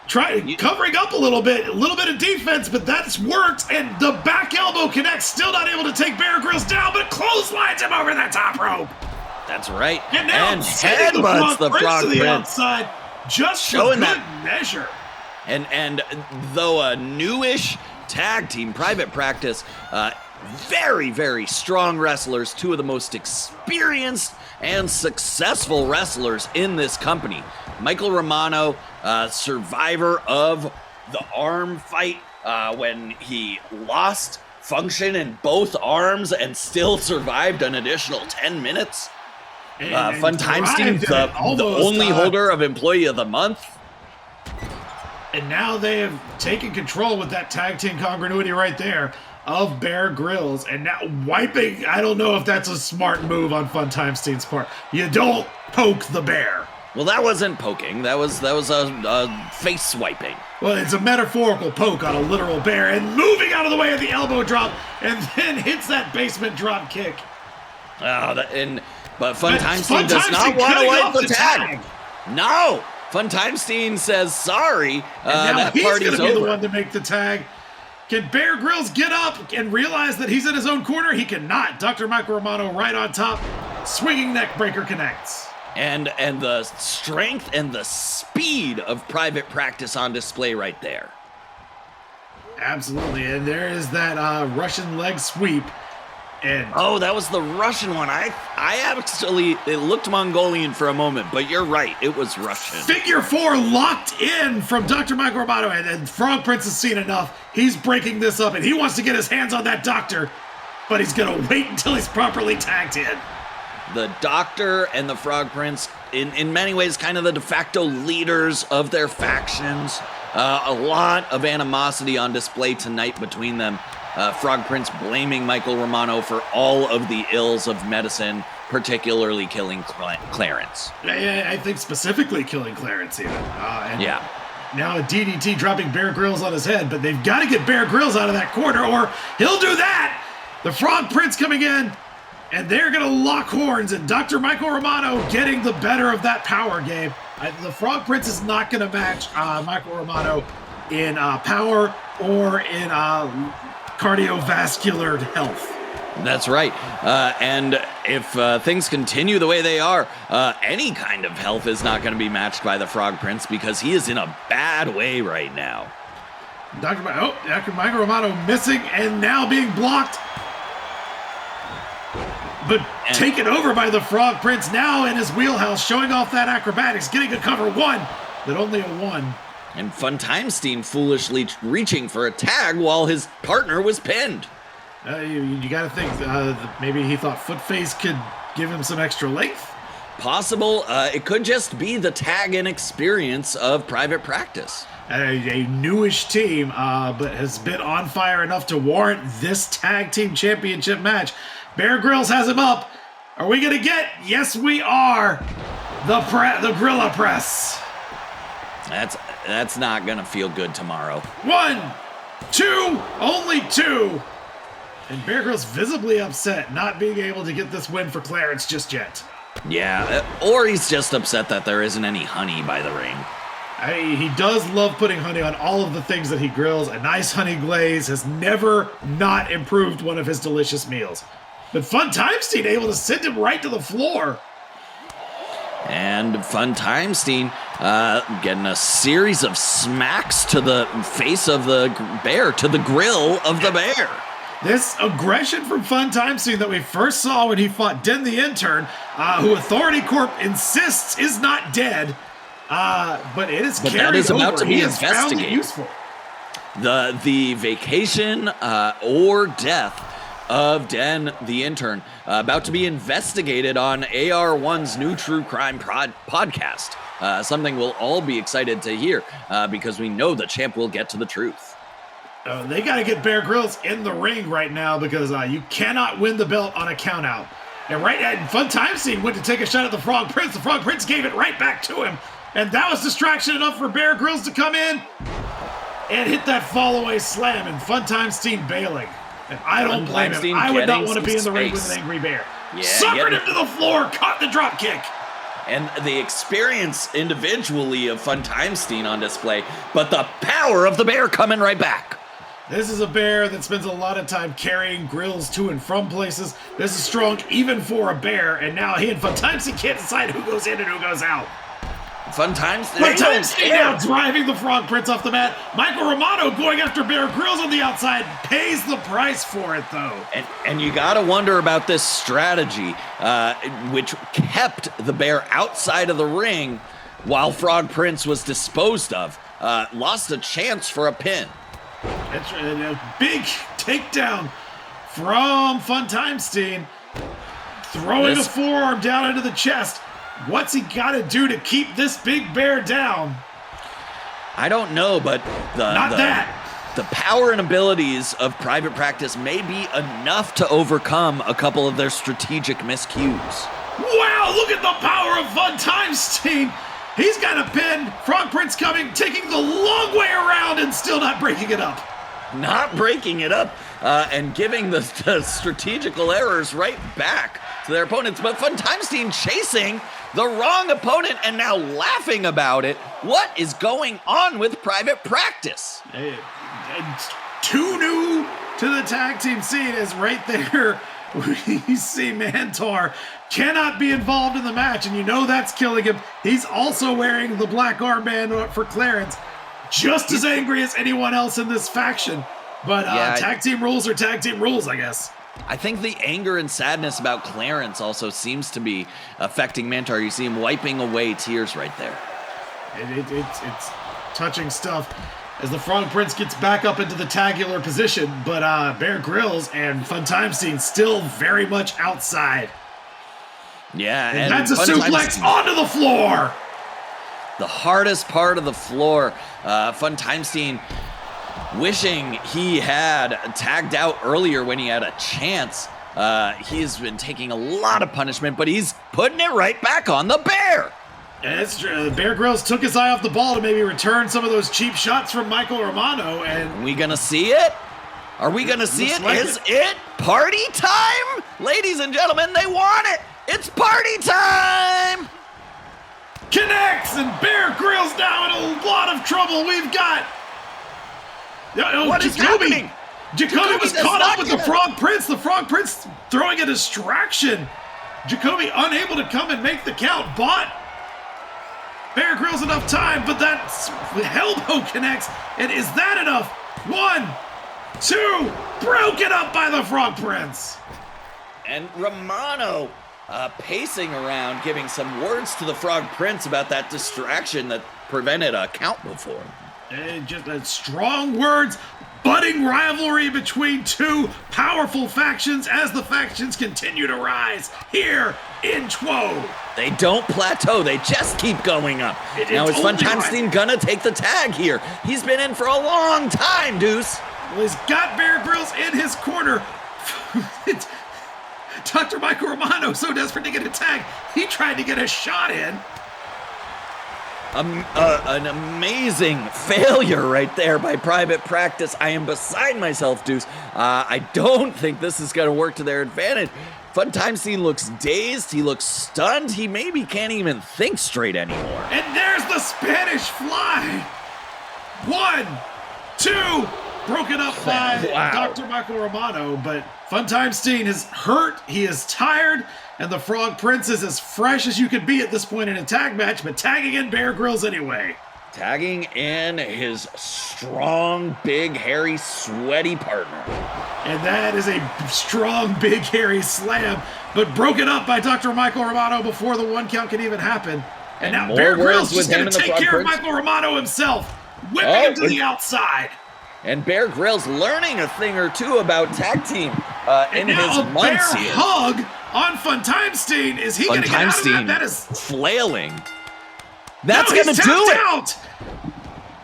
covering up a little bit of defense, but that's worked. And the back elbow connects, still not able to take Bear Grylls down, but clotheslines him over the top rope. That's right. And now headbutts the Frog to the Prince. outside, just showing that measure. And though a newish tag team, Private Practice, very, very strong wrestlers, two of the most experienced and successful wrestlers in this company. Michael Romano, survivor of the arm fight when he lost function in both arms and still survived an additional 10 minutes. Funtimestein, the only holder of Employee of the Month. And now they have taken control with that tag team congruity right there of Bear Grylls. And now wiping, I don't know if that's a smart move on Funtimestein's part. You don't poke the bear. Well, that wasn't poking. That was a face swiping. Well, it's a metaphorical poke on a literal bear, and moving out of the way of the elbow drop, and then hits that basement drop kick. But Funtimestein does not want to wipe the tag. No, Funtimestein says sorry. That he's party's gonna be over. the one to make the tag. Can Bear Grylls get up and realize that he's in his own corner? He cannot. Dr. Michael Romano right on top. Swinging neck breaker connects. And the strength and the speed of Private Practice on display right there. Absolutely, and there is that Russian leg sweep. And oh, that was the Russian one. I actually, it looked Mongolian for a moment, but you're right, it was Russian. Figure 4 locked in from Dr. Michael Romano, and Frog Prince has seen enough. He's breaking this up, and he wants to get his hands on that doctor, but he's gonna wait until he's properly tagged in. The Doctor and the Frog Prince, in many ways, kind of the de facto leaders of their factions. A lot of animosity on display tonight between them. Frog Prince blaming Michael Romano for all of the ills of medicine, particularly killing Clarence. I think specifically killing Clarence even. Yeah. Now a DDT dropping Bear Grylls on his head, but they've got to get Bear Grylls out of that corner or he'll do that! The Frog Prince coming in, and they're going to lock horns, and Dr. Michael Romano getting the better of that power game. The Frog Prince is not going to match Michael Romano in power or in cardiovascular health. That's right. And if things continue the way they are, any kind of health is not going to be matched by the Frog Prince because he is in a bad way right now. Dr. Michael Romano missing and now being blocked. But taken over by the Frog Prince now in his wheelhouse, showing off that acrobatics, getting a cover 1, but only a 1. And Funtimestein foolishly reaching for a tag while his partner was pinned. You got to think maybe he thought Footface could give him some extra length. Possible. It could just be the tag and experience of Private Practice. A newish team, but has been on fire enough to warrant this tag team championship match. Bear Grylls has him up. Are we going to get? Yes, we are. The Grilla Press. That's not going to feel good tomorrow. 1, 2, only 2. And Bear Grylls visibly upset not being able to get this win for Clarence just yet. Yeah, or he's just upset that there isn't any honey by the ring. He does love putting honey on all of the things that he grills. A nice honey glaze has never not improved one of his delicious meals. But Funtimestein able to send him right to the floor. And Funtimestein getting a series of smacks to the face of the bear, to the grill of the bear. This aggression from Funtimestein that we first saw when he fought Den the Intern, who Authority Corp insists is not dead, but it is carried that is about over. To be he has found it investigated. useful. The vacation or death of Den the Intern about to be investigated on AR1's new true crime podcast. Something we'll all be excited to hear because we know the champ will get to the truth. They got to get Bear Grylls in the ring right now because you cannot win the belt on a countout. And Funtimestein went to take a shot at the Frog Prince. The Frog Prince gave it right back to him. And that was distraction enough for Bear Grylls to come in and hit that fall-away slam. And Funtimestein bailing. And I don't blame him. I would not want to be in the ring with an angry bear. Yeah, Suckered him to the floor, caught the drop kick. And the experience individually of Funtimestein on display, but the power of the bear coming right back. This is a bear that spends a lot of time carrying grills to and from places. This is strong even for a bear, and now he and Funtimestein can't decide who goes in and who goes out. Funtimestein now driving the Frog Prince off the mat. Michael Romano going after Bear Grylls on the outside, pays the price for it though. And you gotta wonder about this strategy, which kept the bear outside of the ring while Frog Prince was disposed of. Lost a chance for a pin. That's a big takedown from Funtimestein. Throwing a forearm down into the chest. What's he got to do to keep this big bear down? I don't know, but the power and abilities of Private Practice may be enough to overcome a couple of their strategic miscues. Wow, look at the power of Funtimestein. He's got a pin. Frog Prince coming, taking the long way around and still not breaking it up. Not breaking it up and giving the strategical errors right back to their opponents. But Funtimestein chasing the wrong opponent and now laughing about it. What is going on with Private Practice? Too new to the tag team scene is right there. We see Mantaur cannot be involved in the match, and you know that's killing him. He's also wearing the black armband for Clarence. Just as angry as anyone else in this faction. But tag team rules are tag team rules, I guess. I think the anger and sadness about Clarence also seems to be affecting Mantaur. You see him wiping away tears right there. It's touching stuff as the Frog Prince gets back up into the tagular position, but Bear Grylls and Funtimestein still very much outside. Yeah, and that's a suplex onto the floor. The hardest part of the floor. Funtimestein wishing he had tagged out earlier when he had a chance. He's been taking a lot of punishment, but he's putting it right back on the bear. That's true. Bear Grylls took his eye off the ball to maybe return some of those cheap shots from Michael Romano. And are we gonna see it? Are we gonna see it? Is it party time? Ladies and gentlemen, they want it. It's party time. Connects, and Bear Grylls now in a lot of trouble. We've got what is happening? Jacoby was caught up with the Frog Prince. The Frog Prince throwing a distraction. Jacoby unable to come and make the count. Bought Bear Grylls enough time, but that elbow connects. And is that enough? 1, 2, broken up by the Frog Prince. And Romano pacing around, giving some words to the Frog Prince about that distraction that prevented a count before. And just strong words, budding rivalry between two powerful factions as the factions continue to rise here in Two. They don't plateau, they just keep going up. Now is Funtimestein gonna take the tag here? He's been in for a long time, Deuce. Well, he's got Bear Grylls in his corner. Dr. Michael Romano so desperate to get a tag, he tried to get a shot in. An amazing failure right there by Private Practice. I am beside myself, Deuce. I don't think this is going to work to their advantage. Funtimestein looks dazed. He looks stunned. He maybe can't even think straight anymore. And there's the Spanish Fly. 1, 2, broken up by Dr. Michael Romano, but Funtimestein is hurt. He is tired. And the Frog Prince is as fresh as you could be at this point in a tag match, but tagging in Bear Grylls anyway. Tagging in his strong, big, hairy, sweaty partner. And that is a strong, big, hairy slam, but broken up by Dr. Michael Romano before the 1 count can even happen. And now Bear Grylls just going to take care of Michael Romano himself, whipping him to the outside. And Bear Grylls learning a thing or two about tag team in his months here. Hug on Funtimestein. Is he going to get out of that? That is flailing. That's going to do it. Out.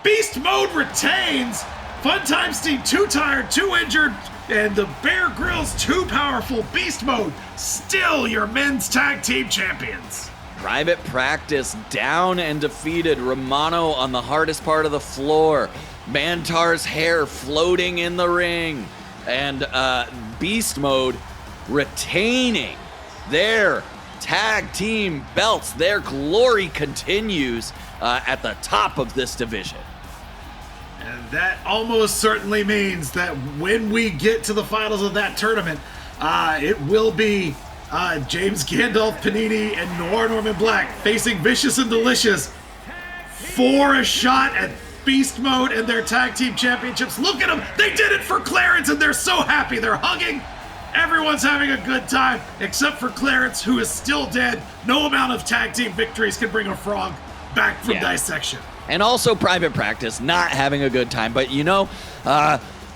Beast mode retains. Funtimestein too tired, too injured, and the Bear Grylls too powerful. Beast mode still your men's tag team champions. Private Practice down and defeated. Romano on the hardest part of the floor. Mantaur's hair floating in the ring. And Beast Mode retaining their tag team belts. Their glory continues at the top of this division. And that almost certainly means that when we get to the finals of that tournament, it will be James Gandalf Panini and Noir Norman Black facing Vicious and Delicious for a shot at Beast Mode and their tag team championships. Look at them. They did it for Clarence, and they're so happy. They're hugging. Everyone's having a good time, except for Clarence, who is still dead. No amount of tag team victories can bring a frog back from dissection. And also Private Practice not having a good time. But,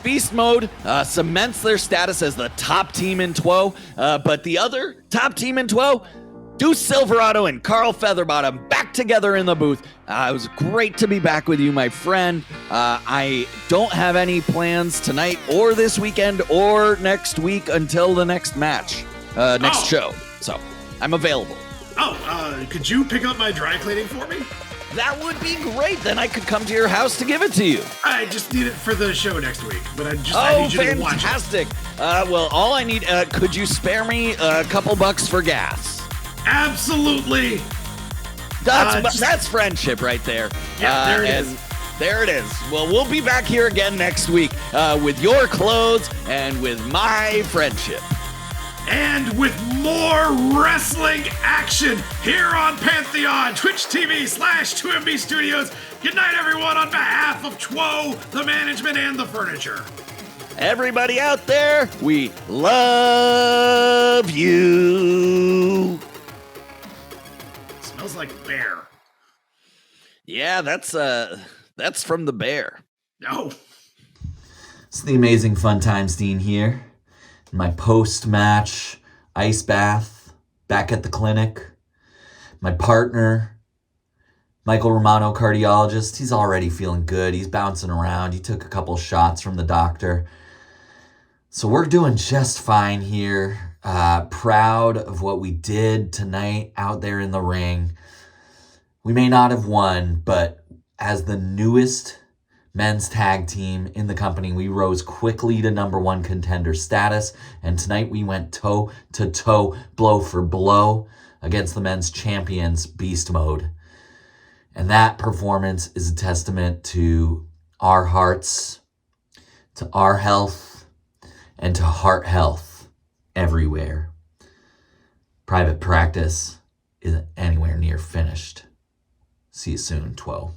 Beast Mode cements their status as the top team in Two. But the other top team in Two, Deuce Silverado and Carl Featherbottom back together in the booth. It was great to be back with you, my friend. I don't have any plans tonight or this weekend or next week until the next match, next show. So I'm available. Could you pick up my dry cleaning for me? That would be great. Then I could come to your house to give it to you. I just need it for the show next week, but I need you to watch it. Fantastic. Well, all I need, could you spare me a couple bucks for gas? Absolutely. That's friendship right there. Yeah, there it is. There it is. Well, we'll be back here again next week with your clothes and with my friendship. And with more wrestling action here on Pantheon, Twitch TV/2MB Studios. Good night, everyone, on behalf of Two, the management, and the furniture. Everybody out there, we love you. Smells like bear. Yeah, that's from the bear. No. It's the Amazing Funtimestein here. My post-match ice bath back at the clinic. My partner, Michael Romano, cardiologist, he's already feeling good. He's bouncing around. He took a couple shots from the doctor. So we're doing just fine here. Proud of what we did tonight out there in the ring. We may not have won, but as the newest men's tag team in the company, we rose quickly to number one contender status. And tonight we went toe to toe, blow for blow against the men's champions, Beast Mode. And that performance is a testament to our hearts, to our health, and to heart health everywhere. Private practice isn't anywhere near finished. See you soon, 12.